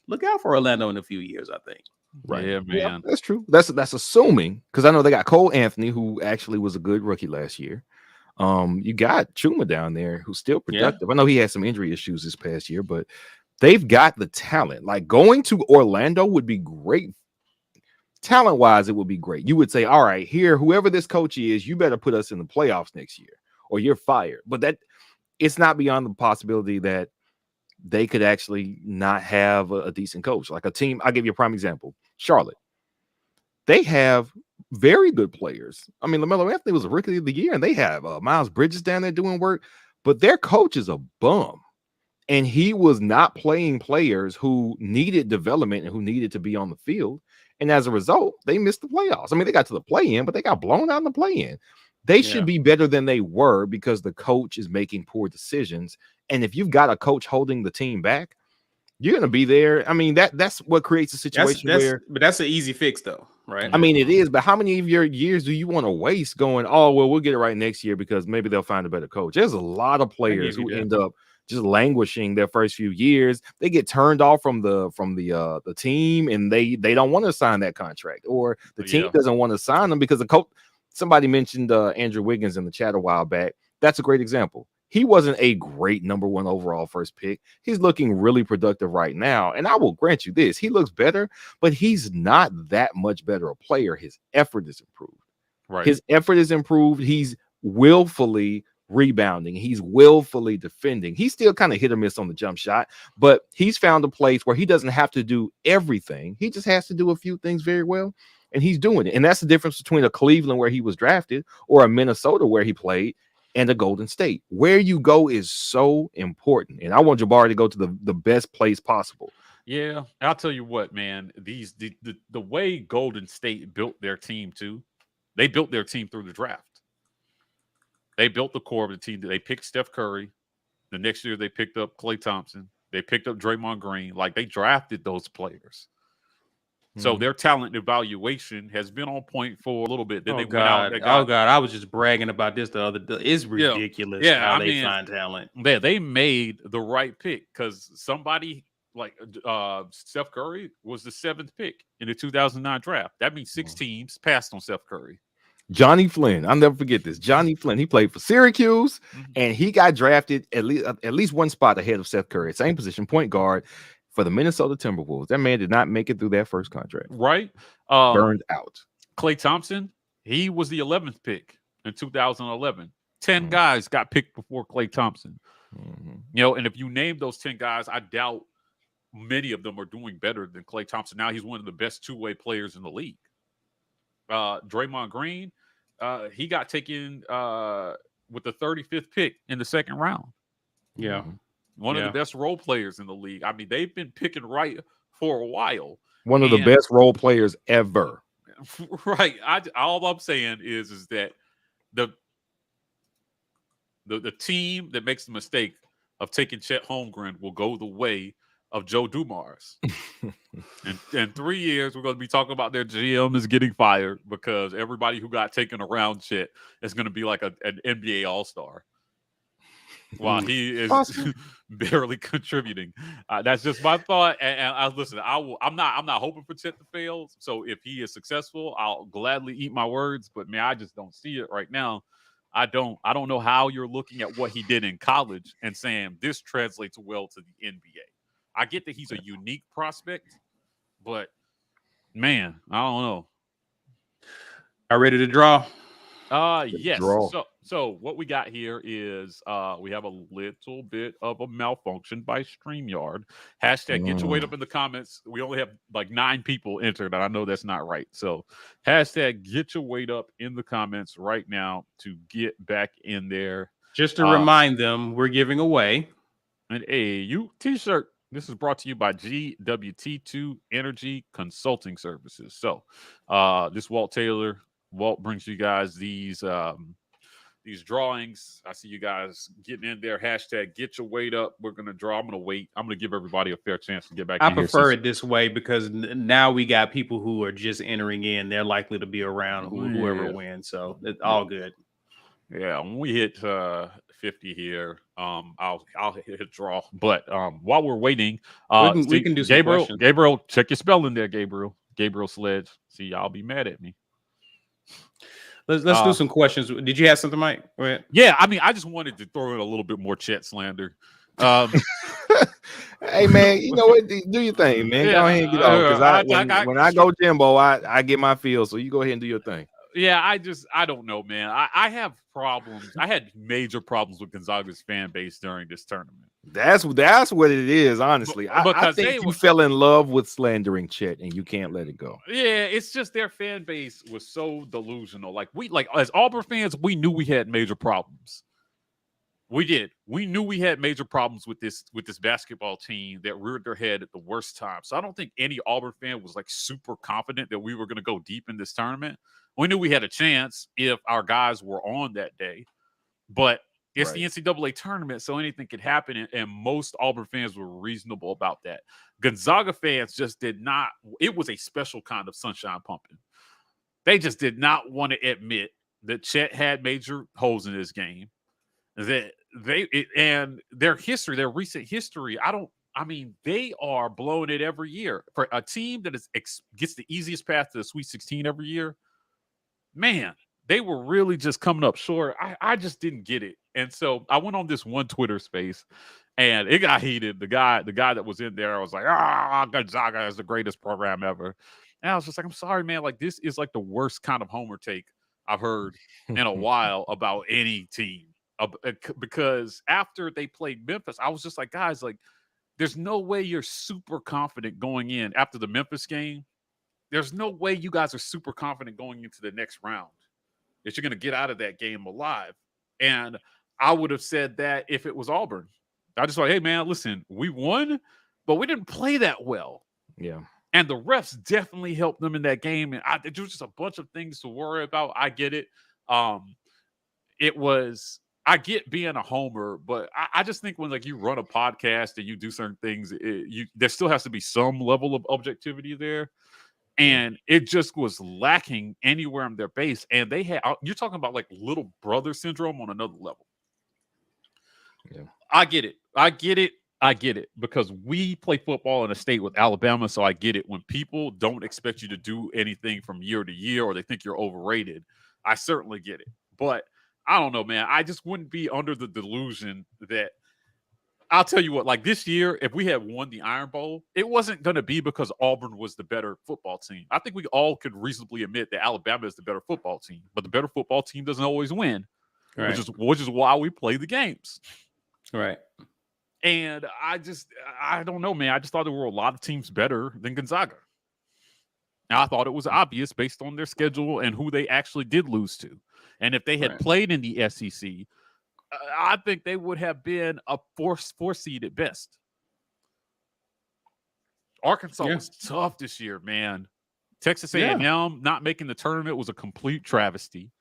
look out for Orlando in a few years, I think. Right. Yeah, man. Yeah, that's true. That's assuming, because I know they got Cole Anthony, who actually was a good rookie last year. You got Chuma down there, who's still productive. I know he had some injury issues this past year, but they've got the talent. Like, going to Orlando would be great. Talent-wise, it would be great. You would say, all right, here, whoever this coach is, you better put us in the playoffs next year, or you're fired. But that it's not beyond the possibility that they could actually not have a decent coach. Like a team, I'll give you a prime example. Charlotte. They have very good players. I mean, LaMelo Anthony was a rookie of the year, and they have Miles Bridges down there doing work, but their coach is a bum. And he was not playing players who needed development and who needed to be on the field. And as a result, they missed the playoffs. I mean, they got to the play-in, but they got blown out in the play-in. They should be better than they were because the coach is making poor decisions. And if you've got a coach holding the team back, you're going to be there. I mean, that's what creates a situation but that's an easy fix, though, right? I mean, it is. But how many of your years do you want to waste going, oh, well, we'll get it right next year because maybe they'll find a better coach? There's a lot of players who end up just languishing their first few years. They get turned off from the team, and they don't want to sign that contract, or the team doesn't want to sign them because the coach. Somebody mentioned Andrew Wiggins in the chat a while back. That's a great example. He wasn't a great #1 overall first pick. He's looking really productive right now. And I will grant you this. He looks better, but he's not that much better a player. His effort is improved. Right. His effort is improved. He's willfully rebounding. He's willfully defending. He's still kind of hit or miss on the jump shot, but he's found a place where he doesn't have to do everything. He just has to do a few things very well. And he's doing it. And that's the difference between a Cleveland where he was drafted or a Minnesota where he played and a Golden State. Where you go is so important. And I want Jabari to go to the best place possible. Yeah, I'll tell you what, man. The way Golden State built their team too, they built their team through the draft. They built the core of the team. They picked Steph Curry. The next year they picked up Klay Thompson. They picked up Draymond Green. Like, they drafted those players. So their talent evaluation has been on point for a little bit. Then went out. I was just bragging about this the other day. It's ridiculous how they find talent. Yeah, they made the right pick because somebody like Steph Curry was the 7th pick in the 2009 draft. That means 6 teams passed on Steph Curry. Johnny Flynn, I'll never forget this. Johnny Flynn, he played for Syracuse, and he got drafted at least one spot ahead of Steph Curry, same position, point guard. For the Minnesota Timberwolves, that man did not make it through that first contract. Right. Burned out. Klay Thompson, he was the 11th pick in 2011. 10 guys got picked before Klay Thompson. You know, and if you name those 10 guys, I doubt many of them are doing better than Klay Thompson. Now he's one of the best two-way players in the league. Draymond Green, he got taken with the 35th pick in the second round. Yeah. One of the best role players in the league. I mean, they've been picking right for a while. One of the best role players ever. Right. All I'm saying is that the team that makes the mistake of taking Chet Holmgren will go the way of Joe Dumars. In 3 years, we're going to be talking about their GM is getting fired because everybody who got taken around Chet is going to be like an NBA All-Star. While he is barely contributing. That's just my thought. And listen, I'm not hoping for Chet to fail. So if he is successful, I'll gladly eat my words. But man, I just don't see it right now. I don't know how you're looking at what he did in college and saying this translates well to the NBA. I get that he's a unique prospect, but man, I don't know. Are ready to draw? Yes. Draw. So what we got here is we have a little bit of a malfunction by StreamYard. Hashtag get your weight up in the comments. We only have like 9 people entered, and I know that's not right. So hashtag get your weight up in the comments right now to get back in there. Just to remind them, we're giving away an AAU t-shirt. This is brought to you by GWT2 Energy Consulting Services. So this Walt Taylor. Walt brings you guys these drawings. I see you guys getting in there. Hashtag get your weight up. We're going to draw. I'm going to wait. I'm going to give everybody a fair chance to get back in. I prefer it this way because now we got people who are just entering in. They're likely to be around whoever wins. So it's all good. Yeah, when we hit 50 here, I'll hit a draw. But while we're waiting, we can do some questions. Gabriel, check your spelling there, Gabriel. Gabriel Sledge. See, y'all be mad at me. Let's do some questions. Did you have something, Mike? Go ahead. Yeah, I mean, I just wanted to throw in a little bit more Chet slander. Hey man, you know what? Do your thing, man. Go ahead and get off. Because when I go Jimbo, I get my feel. So you go ahead and do your thing. Yeah, I don't know, man. I have problems. I had major problems with Gonzaga's fan base during this tournament. That's what it is, honestly. I think you fell in love with slandering Chet and you can't let it go. Yeah, it's just their fan base was so delusional. Like as Auburn fans, we knew we had major problems. We did. We knew we had major problems with this basketball team that reared their head at the worst time. So I don't think any Auburn fan was like super confident that we were going to go deep in this tournament. We knew we had a chance if our guys were on that day, but it's the NCAA tournament, so anything could happen, and most Auburn fans were reasonable about that. Gonzaga fans just did not. It was a special kind of sunshine pumping. They just did not want to admit that Chet had major holes in his game. That and their history, their recent history. They are blowing it every year for a team that gets the easiest path to the Sweet 16 every year. Man, they were really just coming up short. I just didn't get it. And so I went on this one Twitter space and it got heated. The guy that was in there, I was like, Gonzaga is the greatest program ever. And I was just like, I'm sorry, man. Like, this is like the worst kind of homer take I've heard in a while about any team. Because after they played Memphis, I was just like, guys, like, there's no way you're super confident going in after the Memphis game. There's no way you guys are super confident going into the next round that you're going to get out of that game alive. And I would have said that if it was Auburn. I just thought, hey, man, listen, we won, but we didn't play that well. Yeah. And the refs definitely helped them in that game. And there was just a bunch of things to worry about. I get it. I get being a homer, but I just think when like you run a podcast and you do certain things, there still has to be some level of objectivity there. And it just was lacking anywhere on their base. And they had, you're talking about like little brother syndrome on another level. Yeah. I get it because we play football in a state with Alabama. So I get it when people don't expect you to do anything from year to year or they think you're overrated. I certainly get it. But I don't know, man. I just wouldn't be under the delusion that I'll tell you what, like this year, if we had won the Iron Bowl, it wasn't going to be because Auburn was the better football team. I think we all could reasonably admit that Alabama is the better football team, but the better football team doesn't always win, right. which is why we play the games. Right. And I don't know, man. I just thought there were a lot of teams better than Gonzaga. And I thought it was obvious based on their schedule and who they actually did lose to. And if they had played in the SEC, I think they would have been a four seed at best. Arkansas was tough this year, man. Texas A&M not making the tournament was a complete travesty.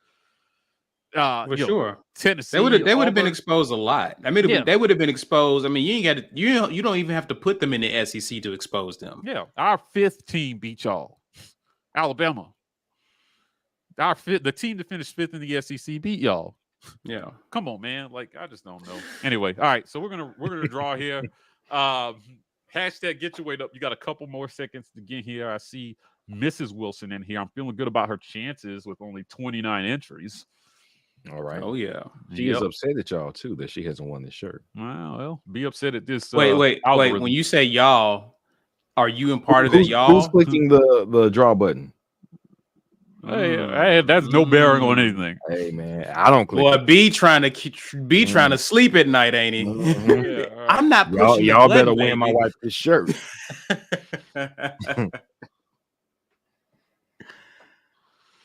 For sure. Tennessee. They would have been Auburn. exposed a lot. I mean, Yeah. they would have been exposed. I mean, you ain't got to, you don't even have to put them in the SEC to expose them. Yeah, our 5th team beat y'all. Alabama. The team that finished 5th in the SEC beat y'all. Yeah. Come on, man. Like, I just don't know. Anyway, all right. So we're gonna draw here. Hashtag get your weight up. You got a couple more seconds to get here. I see Mrs. Wilson in here. I'm feeling good about her chances with only 29 entries. All right. Oh yeah. She is upset at y'all too that she hasn't won this shirt. Well, be upset at this. Wait. When you say y'all, are you in part of the y'all? Who's clicking the draw button? Hey, that's no bearing on anything. Hey man, I don't click. Boy, B trying to sleep at night, ain't he? Yeah, I'm not pushing y'all better button, win my wife this shirt.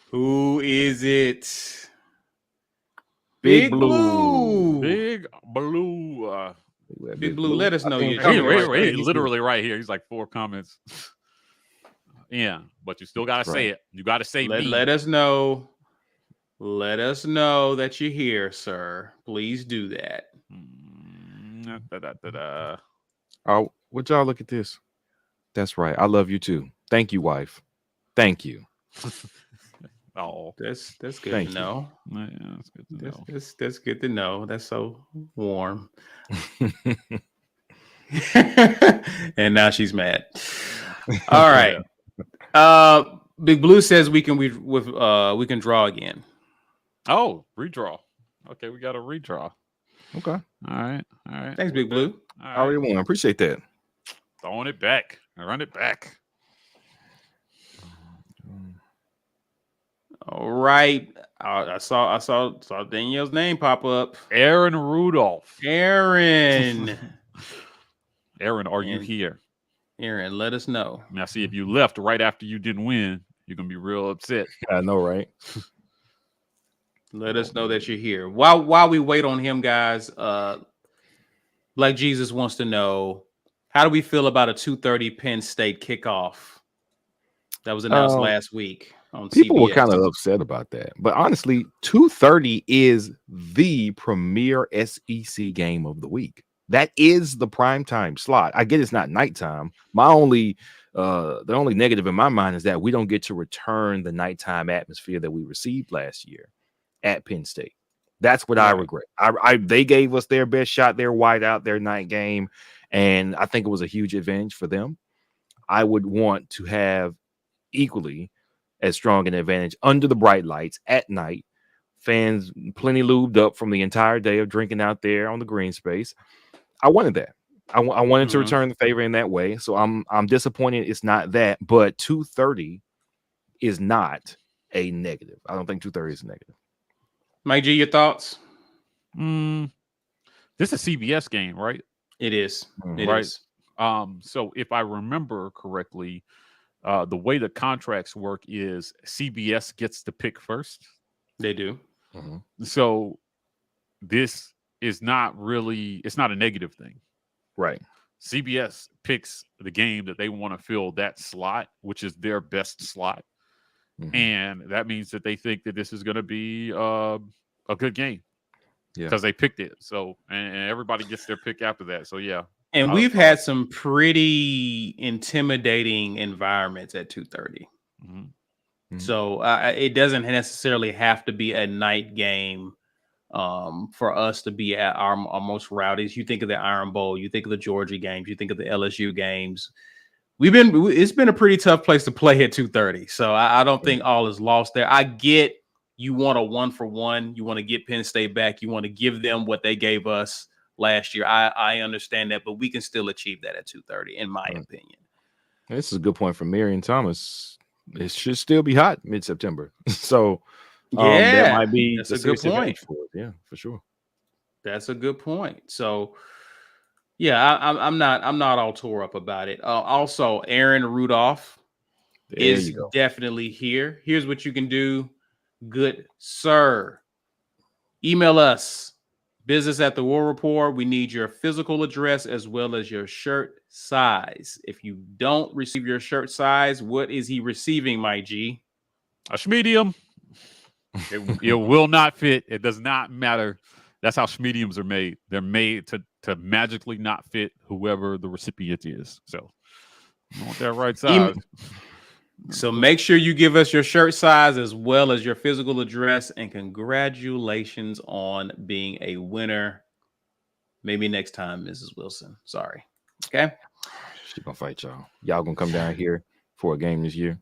Who is it? Big Blue. Big Blue. Big Blue, let us know you're He's literally right here. He's like 4 comments. Yeah, but you still got to say it. You got to say me. Let us know. Let us know that you're here, sir. Please do that. Oh, would y'all look at this? That's right. I love you too. Thank you, wife. Thank you. Oh, that's good to know. Yeah, that's good to know. That's good to know. That's so warm. And now she's mad. All right. Big Blue says we can draw again. Oh, redraw. Okay, we got a redraw. Okay. All right. Thanks, Big Blue. I already won. Appreciate that. Throwing it back. Run it back. All right. I saw Danielle's name pop up. Aaron Rudolph. Aaron, are you here? Aaron, let us know. Now, see, if you left right after you didn't win, you're gonna be real upset. I know, right? Let us know that you're here. While we wait on him, guys, Black Jesus wants to know, how do we feel about a 2:30 Penn State kickoff that was announced last week on people CBS? Were kind of upset about that, but honestly, 2:30 is the premier SEC game of the week. That is the primetime slot. I get it's not nighttime. The only negative in my mind is that we don't get to return the nighttime atmosphere that we received last year at Penn State. That's what I regret. They gave us their best shot, their whiteout, their night game, and I think it was a huge advantage for them. I would want to have equally as strong an advantage under the bright lights at night. Fans plenty lubed up from the entire day of drinking out there on the green space. I wanted that. I wanted to return the favor in that way. So I'm disappointed it's not that, but 2:30 is not a negative. I don't think 2:30 is a negative. Mike G, your thoughts? This is a CBS game, right? It is. It right. is. So if I remember correctly, the way the contracts work is CBS gets to pick first. They do. So this is not really, it's not a negative thing. Right. CBS picks the game that they want to fill that slot, which is their best slot. And that means that they think that this is going to be a good game because they picked it. So, and everybody gets their pick after that. So, yeah. And we've had some pretty intimidating environments at 2:30. So it doesn't necessarily have to be a night game for us to be at our most rowdies. You think of the Iron Bowl, you think of the Georgia games, you think of the LSU games. It's been a pretty tough place to play at 2:30. So I don't think all is lost there. I get you want a 1-for-1. You want to get Penn State back. You want to give them what they gave us last year. I understand that, but we can still achieve that at 2:30, in my opinion. This is a good point from Marion Thomas. It should still be hot mid-September. So that might be that's a good point. For it. Yeah, for sure. That's a good point. So yeah, I'm not all tore up about it. Also, Aaron Rudolph is definitely here. Here's what you can do, good sir. Email us, business@the-war report. We need your physical address as well as your shirt size. If you don't receive your shirt size, what is he receiving, my G? A medium. It will not fit. It does not matter. That's how mediums are made. They're made to magically not fit whoever the recipient is. So you want that right size. So make sure you give us your shirt size as well as your physical address, and congratulations on being a winner. Maybe next time, Mrs. Wilson. Sorry. Okay. She's gonna fight y'all. Y'all gonna come down here for a game this year.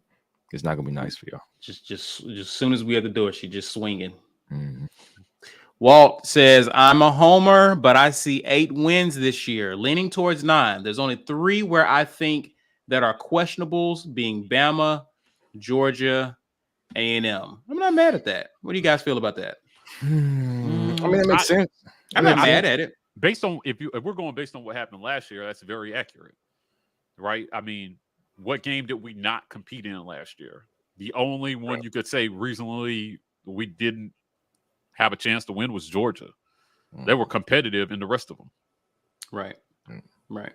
It's not gonna be nice for y'all. Just as soon as we at the door, she just swinging. Mm-hmm. Walt says, I'm a homer, but I see 8 wins this year, leaning towards 9. There's only 3 where I think that are questionables, being Bama, Georgia, A&M. I'm not mad at that. What do you guys feel about that? I mean, that makes sense. I'm not mad at it. Based on if we're going based on what happened last year, that's very accurate, right? I mean, what game did we not compete in last year? The only one you could say reasonably we didn't have a chance to win was Georgia. They were competitive in the rest of them. Right. Right.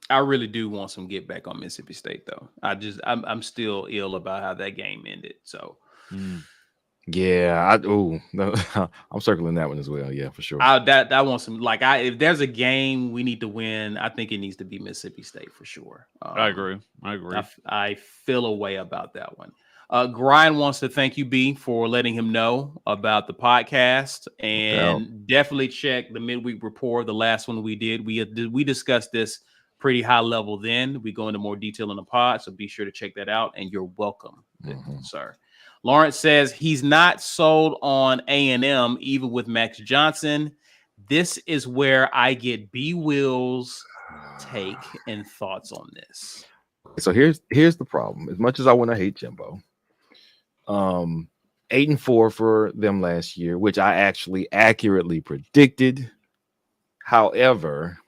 I really do want some get back on Mississippi State, though. I'm still ill about how that game ended. So, yeah, I'm circling that one as well. Yeah, for sure. I want some, like, if there's a game we need to win, I think it needs to be Mississippi State for sure. I agree. I feel a way about that one. Grind wants to thank you, B, for letting him know about the podcast, and definitely check the midweek report. The last one we did, we discussed this pretty high level. Then we go into more detail in the pod, so be sure to check that out. And you're welcome, sir. Lawrence says he's not sold on A&M, even with Max Johnson. This is where I get B Will's take and thoughts on this. So here's the problem. As much as I want to hate Jimbo, 8-4 for them last year, which I actually accurately predicted. However,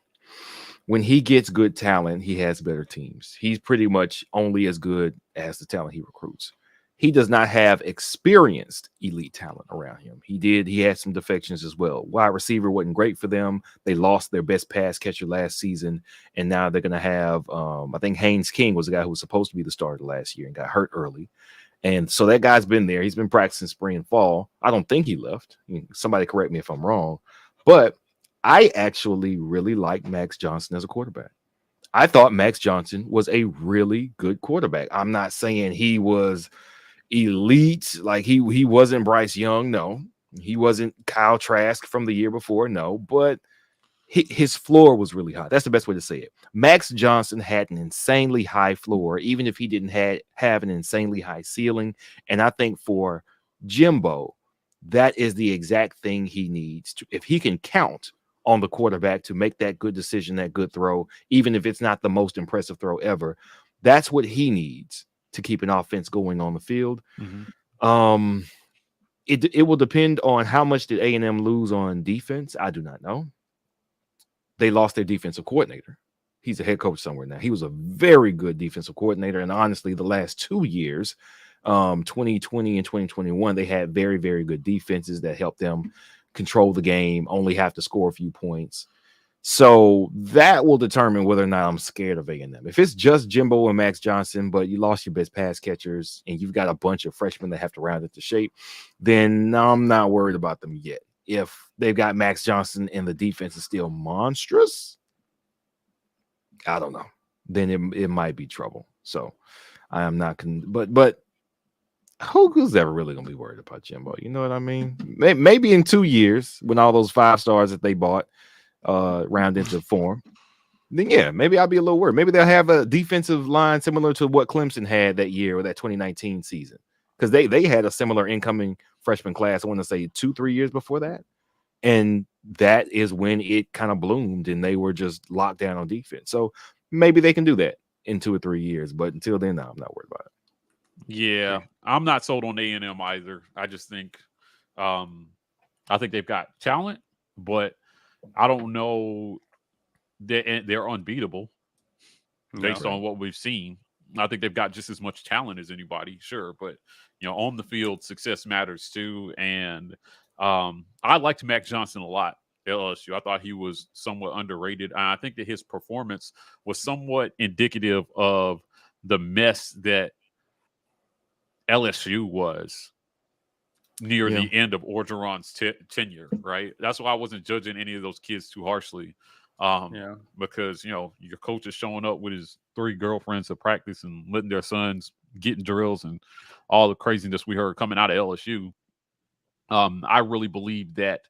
when he gets good talent, he has better teams. He's pretty much only as good as the talent he recruits. He does not have experienced elite talent around him. He had some defections as well. Wide receiver wasn't great for them. They lost their best pass catcher last season, and now they're going to have, I think Haynes King was the guy who was supposed to be the starter last year and got hurt early. And so that guy's been there. He's been practicing spring and fall. I don't think he left. Somebody correct me if I'm wrong. But I actually really like Max Johnson as a quarterback. I thought Max Johnson was a really good quarterback. I'm not saying he was elite, like he wasn't Bryce Young. No, he wasn't Kyle Trask from the year before. No, but his floor was really high. That's the best way to say it. Max Johnson had an insanely high floor, even if he didn't have an insanely high ceiling. And I think for Jimbo, that is the exact thing he needs to, if he can count on the quarterback to make that good decision, that good throw, even if it's not the most impressive throw ever. That's what he needs to keep an offense going on the field. It will depend on how much did A&M lose on defense. I do not know. They lost their defensive coordinator. He's a head coach somewhere now. He was a very good defensive coordinator. And honestly, the last 2 years, 2020 and 2021, they had very, very good defenses that helped them control the game, only have to score a few points. So that will determine whether or not I'm scared of A&M. If it's just Jimbo and Max Johnson, but you lost your best pass catchers and you've got a bunch of freshmen that have to round into shape, then I'm not worried about them yet. If they've got Max Johnson and the defense is still monstrous, I don't know. Then it might be trouble. So I am not but who's ever really gonna be worried about Jimbo? You know what I mean? Maybe in 2 years when all those 5 stars that they bought round into form, then yeah, maybe I'll be a little worried. Maybe they'll have a defensive line similar to what Clemson had that year or that 2019 season, because they had a similar incoming freshman class. I want to say 2-3 years before that, and that is when it kind of bloomed and they were just locked down on defense. So maybe they can do that in 2 or 3 years, but until then, no, I'm not worried about it. Yeah, I'm not sold on A&M either. I just think, I think they've got talent, but I don't know that they're unbeatable based on what we've seen. I think they've got just as much talent as anybody, sure, but on the field, success matters too. And I liked Max Johnson a lot at LSU. I thought he was somewhat underrated. And I think that his performance was somewhat indicative of the mess that LSU was near the end of Orgeron's tenure, right? That's why I wasn't judging any of those kids too harshly. Because, your coach is showing up with his 3 girlfriends to practice and letting their sons get in drills and all the craziness we heard coming out of LSU. I really believe that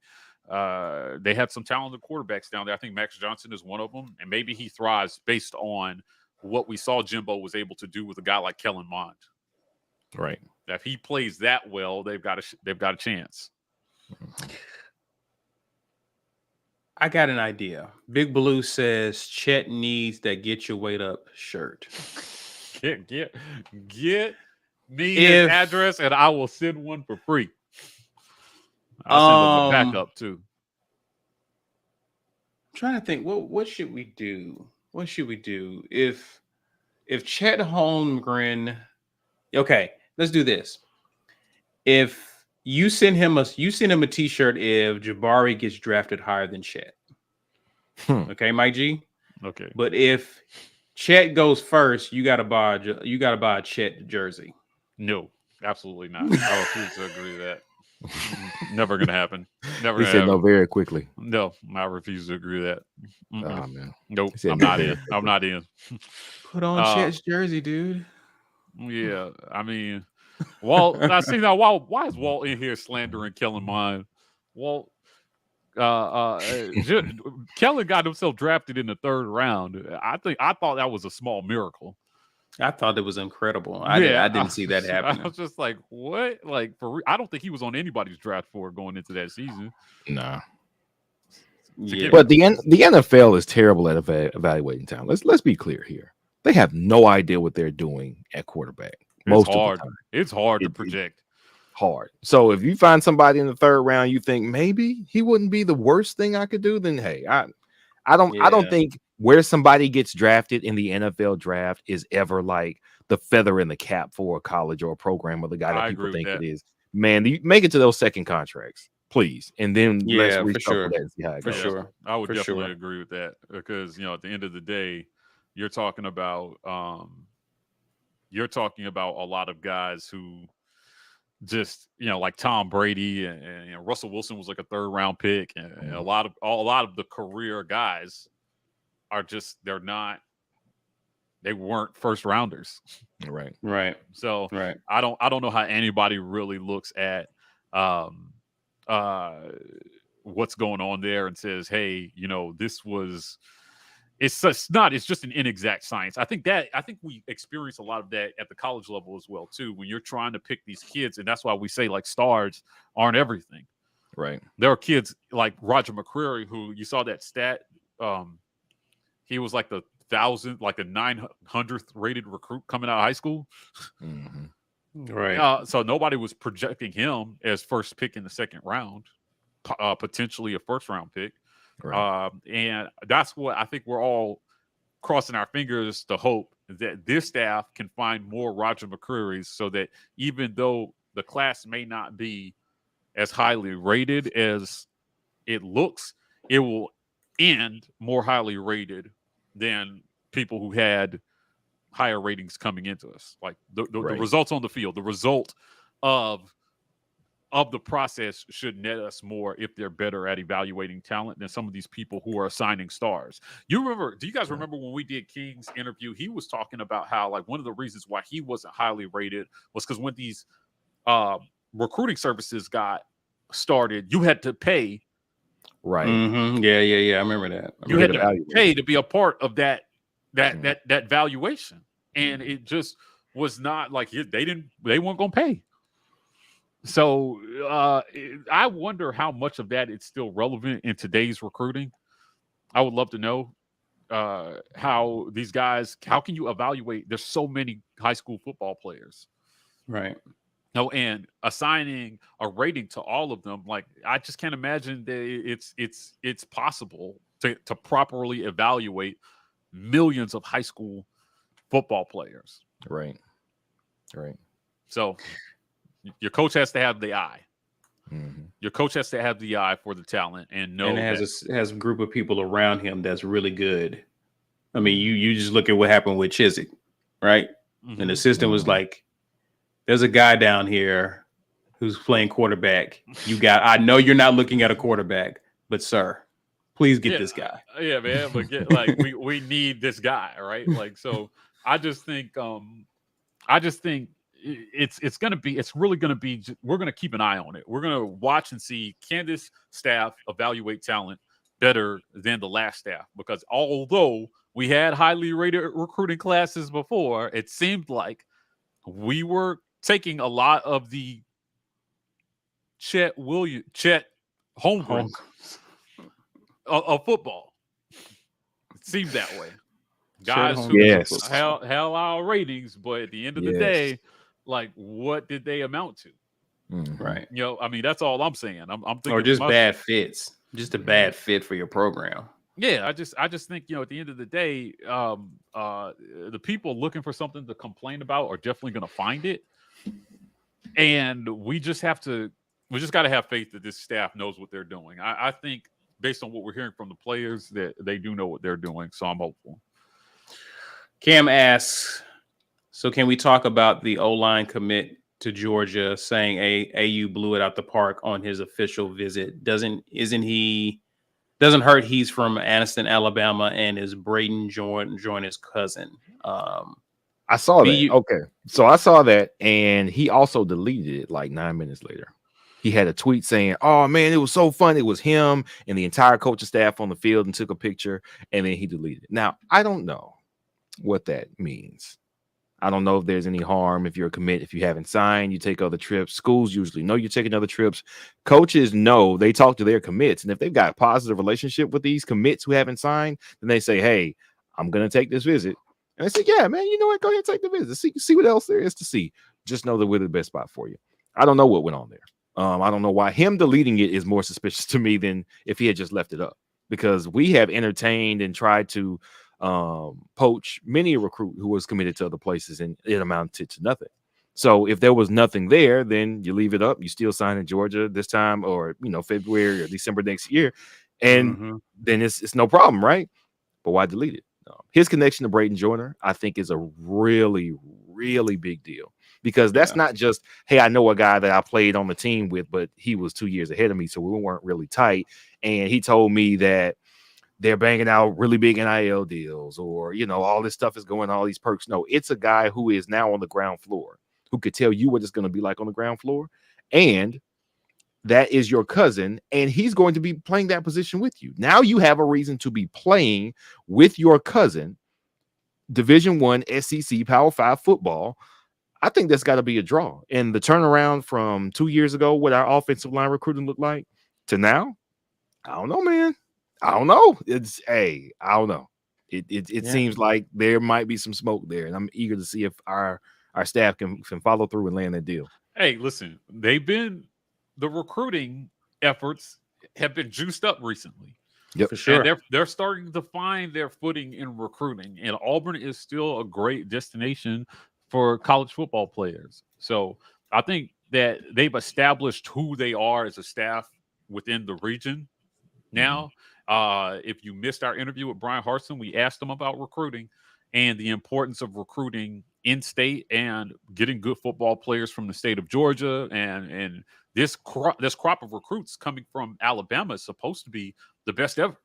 they have some talented quarterbacks down there. I think Max Johnson is one of them, and maybe he thrives based on what we saw Jimbo was able to do with a guy like Kellen Mond. Right. If he plays that well, they've got a chance. I got an idea. Big Blue says Chet needs that get your weight up shirt. Get me his address and I will send one for free. I'll send him a backup too. I'm trying to think, what should we do? What should we do if Chet Holmgren? Okay, let's do this. If you send him a t-shirt if Jabari gets drafted higher than Chet. Okay, Mike G. Okay. But if Chet goes first, you gotta buy a Chet jersey. No, absolutely not. I refuse to agree to that. Never gonna happen. Never. He said no very quickly. No, I refuse to agree to that. Oh man. Nope. I'm not in. I'm not in. Put on Chet's jersey, dude. Yeah, I mean, Walt. Why is Walt in here slandering Kellen Mond? Walt. Kellen got himself drafted in the 3rd round. I thought that was a small miracle. I thought it was incredible. I didn't see that happening. I was just like, what? Like, I don't think he was on anybody's draft board going into that season. Nah. Yeah. But the NFL is terrible at evaluating talent. Let's be clear here. They have no idea what they're doing at quarterback. Most of the time. It's hard to project. Hard. So if you find somebody in the 3rd round, you think maybe he wouldn't be the worst thing I could do, then hey, I don't think where somebody gets drafted in the NFL draft is ever like the feather in the cap for a college or a program or the guy that people think it is. Man, you make it to those second contracts, please, and then let's reshuffle that and see how it goes. For sure, I would definitely agree with that because at the end of the day, you're talking about a lot of guys who just like Tom Brady and Russell Wilson was like a 3rd round pick, and a lot of the career guys are just they weren't 1st rounders. Right. So I don't know how anybody really looks at what's going on there and says, hey, this was. It's just an inexact science. I think we experience a lot of that at the college level as well too. When you're trying to pick these kids, and that's why we say like stars aren't everything. Right. There are kids like Roger McCreary who you saw that stat. He was like the 900th rated recruit coming out of high school. Mm-hmm. Right. So nobody was projecting him as first pick in the 2nd round, potentially a 1st round pick. Right. And that's what I think we're all crossing our fingers to hope that this staff can find more Roger McCreary's so that even though the class may not be as highly rated as it looks, it will end more highly rated than people who had higher ratings coming into us. Like the results on the field, the result of the process should net us more if they're better at evaluating talent than some of these people who are assigning stars. Do you guys remember when we did King's interview? He was talking about how like one of the reasons why he wasn't highly rated was because when these recruiting services got started, you had to pay. Right. Mm-hmm. Yeah. I remember that. You had to pay to be a part of that valuation, and it just was not like they weren't going to pay. So I wonder how much of that is still relevant in today's recruiting. I would love to know how these guys. How can you evaluate? There's so many high school football players, right? No, and assigning a rating to all of them, like I just can't imagine that it's possible to properly evaluate millions of high school football players. Right. So your coach has to have the eye. Mm-hmm. Your coach has to have the eye for the talent and know has a group of people around him that's really good. I mean, you just look at what happened with Chiswick, right? Mm-hmm. And the system was like, there's a guy down here who's playing quarterback, I know you're not looking at a quarterback, but sir, please get this guy. Yeah, man. But we need this guy, right? Like, so I just think it's really gonna be. We're gonna keep an eye on it. We're gonna watch and see, can this staff evaluate talent better than the last staff? Because although we had highly rated recruiting classes before, it seemed like we were taking a lot of the Chet Holmgren of football. It seemed that way. Guys who held our ratings, but at the end of the day, like, what did they amount to? Right. You know, I mean, that's all I'm saying. I'm thinking, or just bad fits, just a bad fit for your program. Yeah, I just think, you know, at the end of the day, the people looking for something to complain about are definitely going to find it, and we just got to have faith that this staff knows what they're doing. I think, based on what we're hearing from the players, that they do know what they're doing. So I'm hopeful. Cam asks, so can we talk about the O-line commit to Georgia saying AU blew it out the park on his official visit? Doesn't hurt he's from Anniston, Alabama, and is Braden Joyner's cousin. I saw that. Okay. So I saw that, and he also deleted it like 9 minutes later. He had a tweet saying, "Oh man, it was so fun. It was him and the entire coaching staff on the field," and took a picture, and then he deleted it. Now, I don't know what that means. I don't know if there's any harm if you're a commit. If you haven't signed, you take other trips. Schools usually know you're taking other trips. Coaches know, they talk to their commits, and if they've got a positive relationship with these commits who haven't signed, then they say, "Hey, I'm going to take this visit." And they say, "Yeah, man, you know what? Go ahead and take the visit. See what else there is to see. Just know that we're the best spot for you." I don't know what went on there. I don't know why him deleting it is more suspicious to me than if he had just left it up, because we have entertained and tried to poach many a recruit who was committed to other places, and it amounted to nothing. So if there was nothing there, then you leave it up. You still sign in Georgia this time, or February or December next year, and then it's no problem, right? But why delete it? His connection to Braden Joyner, I think, is a really, really big deal, because that's not just, hey, I know a guy that I played on the team with, but he was 2 years ahead of me, so we weren't really tight, and he told me that they're banging out really big NIL deals, or all this stuff is going on, all these perks. No, it's a guy who is now on the ground floor, who could tell you what it's going to be like on the ground floor, and that is your cousin, and he's going to be playing that position with you. Now you have a reason to be playing with your cousin, Division I SEC Power 5 football. I think that's got to be a draw. And the turnaround from 2 years ago, what our offensive line recruiting looked like, to now, I don't know, man. I don't know. I don't know. It seems like there might be some smoke there, and I'm eager to see if our staff can follow through and land that deal. Hey, listen, the recruiting efforts have been juiced up recently. Yep, for sure. And they're starting to find their footing in recruiting, and Auburn is still a great destination for college football players. So I think that they've established who they are as a staff within the region now. If you missed our interview with Brian Harsin, we asked him about recruiting and the importance of recruiting in state and getting good football players from the state of Georgia. And this crop of recruits coming from Alabama is supposed to be the best ever.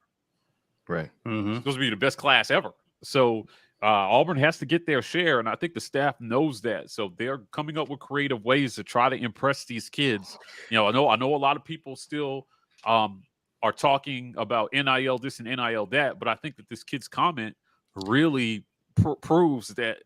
Right. It's supposed to be the best class ever. So Auburn has to get their share, and I think the staff knows that. So they're coming up with creative ways to try to impress these kids. I know a lot of people still are talking about NIL this and NIL that, but I think that this kid's comment really proves that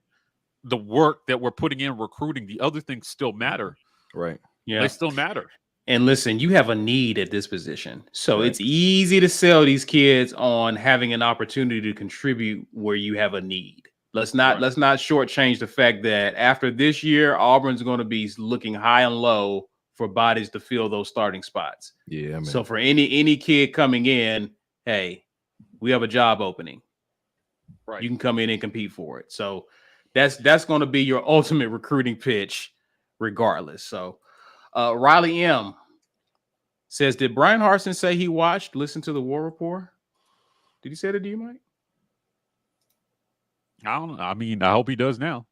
the work that we're putting in recruiting, the other things still matter. Right. Yeah. They still matter. And listen, you have a need at this position. So it's easy to sell these kids on having an opportunity to contribute where you have a need. Let's not shortchange the fact that after this year, Auburn's going to be looking high and low for bodies to fill those starting spots. Yeah, man. So for any kid coming in, hey, we have a job opening. Right. You can come in and compete for it. So that's going to be your ultimate recruiting pitch regardless. So Riley M says, did Brian Harsin say he listened to the War Report? Did he say that to you, Mike? I don't know. I mean, I hope he does now.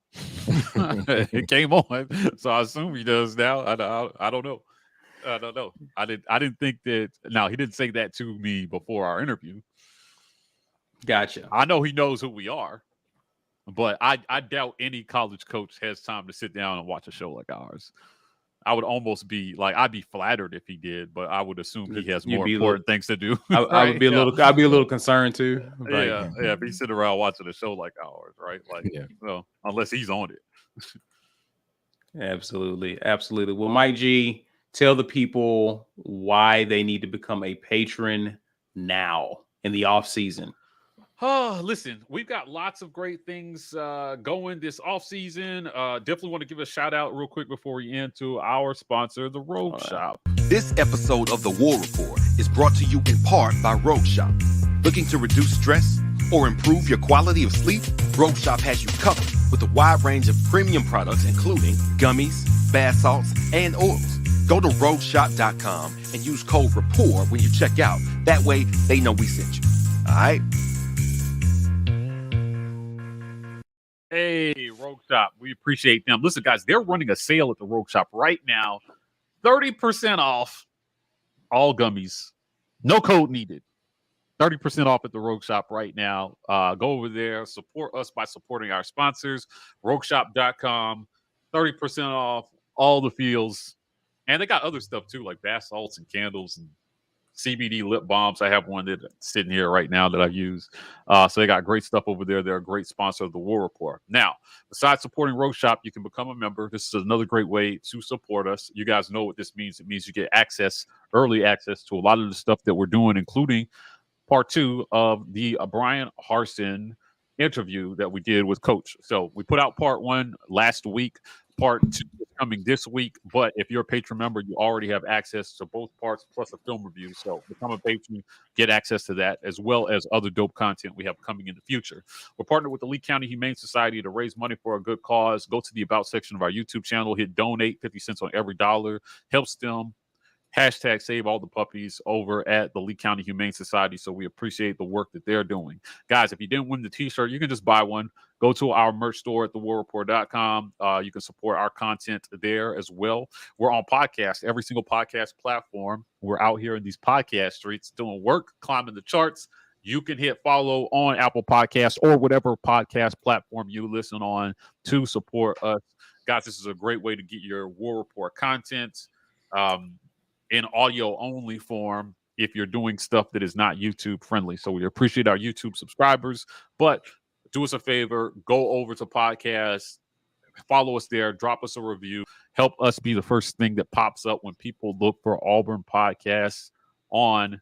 It came on, so I assume he does now. I don't know. I don't know. I didn't think that. Now he didn't say that to me before our interview. Gotcha. I know he knows who we are, but I doubt any college coach has time to sit down and watch a show like ours. I would almost be like, I'd be flattered if he did, but I would assume he has more important things to do. I would be I'd be a little concerned too. Like, yeah. If he's sitting around watching a show like ours, right? Like, well, unless he's on it. Absolutely. Well, Mike G, tell the people why they need to become a patron now in the off season. Oh, listen, we've got lots of great things going this offseason. Definitely want to give a shout out real quick before we end to our sponsor, the Rogue Shop. This episode of The War Report is brought to you in part by Rogue Shop. Looking to reduce stress or improve your quality of sleep? Rogue Shop has you covered with a wide range of premium products, including gummies, bath salts, and oils. Go to rogueshop.com and use code RAPPORT when you check out. That way, they know we sent you. All right? Hey, Rogue Shop. We appreciate them. Listen, guys, they're running a sale at the Rogue Shop right now. 30% off all gummies. No code needed. 30% off at the Rogue Shop right now. Go over there. Support us by supporting our sponsors. RogueShop.com. 30% off all the feels. And they got other stuff, too, like bath salts and candles and CBD lip balms. I have one that's sitting here right now that I use. So they got great stuff over there. They're a great sponsor of the War Report. Now, besides supporting Rogue Shop, you can become a member. This is another great way to support us. You guys know what this means. It means you get early access to a lot of the stuff that we're doing, including part 2 of the Brian Harsin interview that we did with Coach. So we put out part 1 last week. Part 2 is coming this week, but if you're a patron member, you already have access to both parts plus a film review. So become a patron, get access to that, as well as other dope content we have coming in the future. We're partnered with the Lee County Humane Society to raise money for a good cause. Go to the About section of our YouTube channel, hit donate, 50 cents on every dollar, helps them. Hashtag save all the puppies over at the Lee County Humane Society. So we appreciate the work that they're doing. Guys, if you didn't win the t-shirt, you can just buy one. Go to our merch store at thewarreport.com. You can support our content there as well. We're on podcast, every single podcast platform. We're out here in these podcast streets doing work, climbing the charts. You can hit follow on Apple Podcasts or whatever podcast platform you listen on to support us. Guys, this is a great way to get your War Report content in audio only form if you're doing stuff that is not YouTube friendly. So we appreciate our YouTube subscribers, but do us a favor, go over to podcasts, follow us there, drop us a review, help us be the first thing that pops up when people look for Auburn podcasts on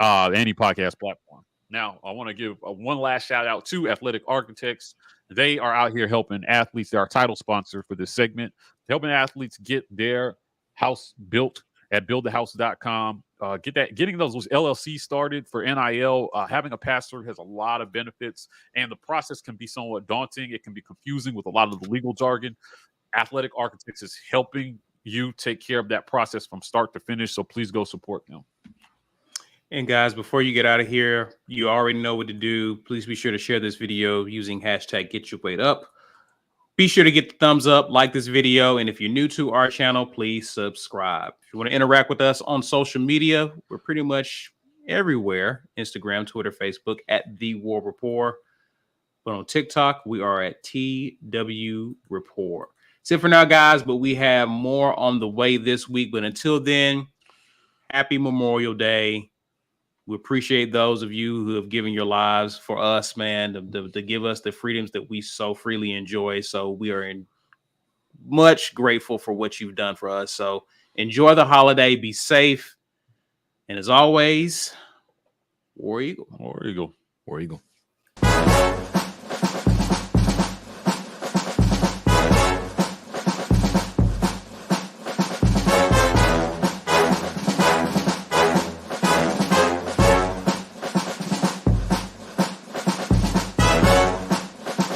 any podcast platform. Now, I want to give one last shout out to Athletic Architects. They are out here helping athletes. They're our title sponsor for this segment, helping athletes get their house built at buildthehouse.com. Getting those LLCs started for NIL, having a pass-through has a lot of benefits, and the process can be somewhat daunting. It can be confusing with a lot of the legal jargon. Athletic Architects is helping you take care of that process from start to finish, so please go support them. And guys, before you get out of here, you already know what to do. Please be sure to share this video using hashtag #GetYourWeightUp. Be sure to get the thumbs up, like this video, and if you're new to our channel, please subscribe. If you want to interact with us on social media, we're pretty much everywhere. Instagram, Twitter, Facebook, at The War Report. But on TikTok, we are at TW Report. That's it for now, guys, but we have more on the way this week. But until then, happy Memorial Day. We appreciate those of you who have given your lives for us, man, to give us the freedoms that we so freely enjoy. So we are much grateful for what you've done for us. So enjoy the holiday. Be safe. And as always, War Eagle. War Eagle. War Eagle.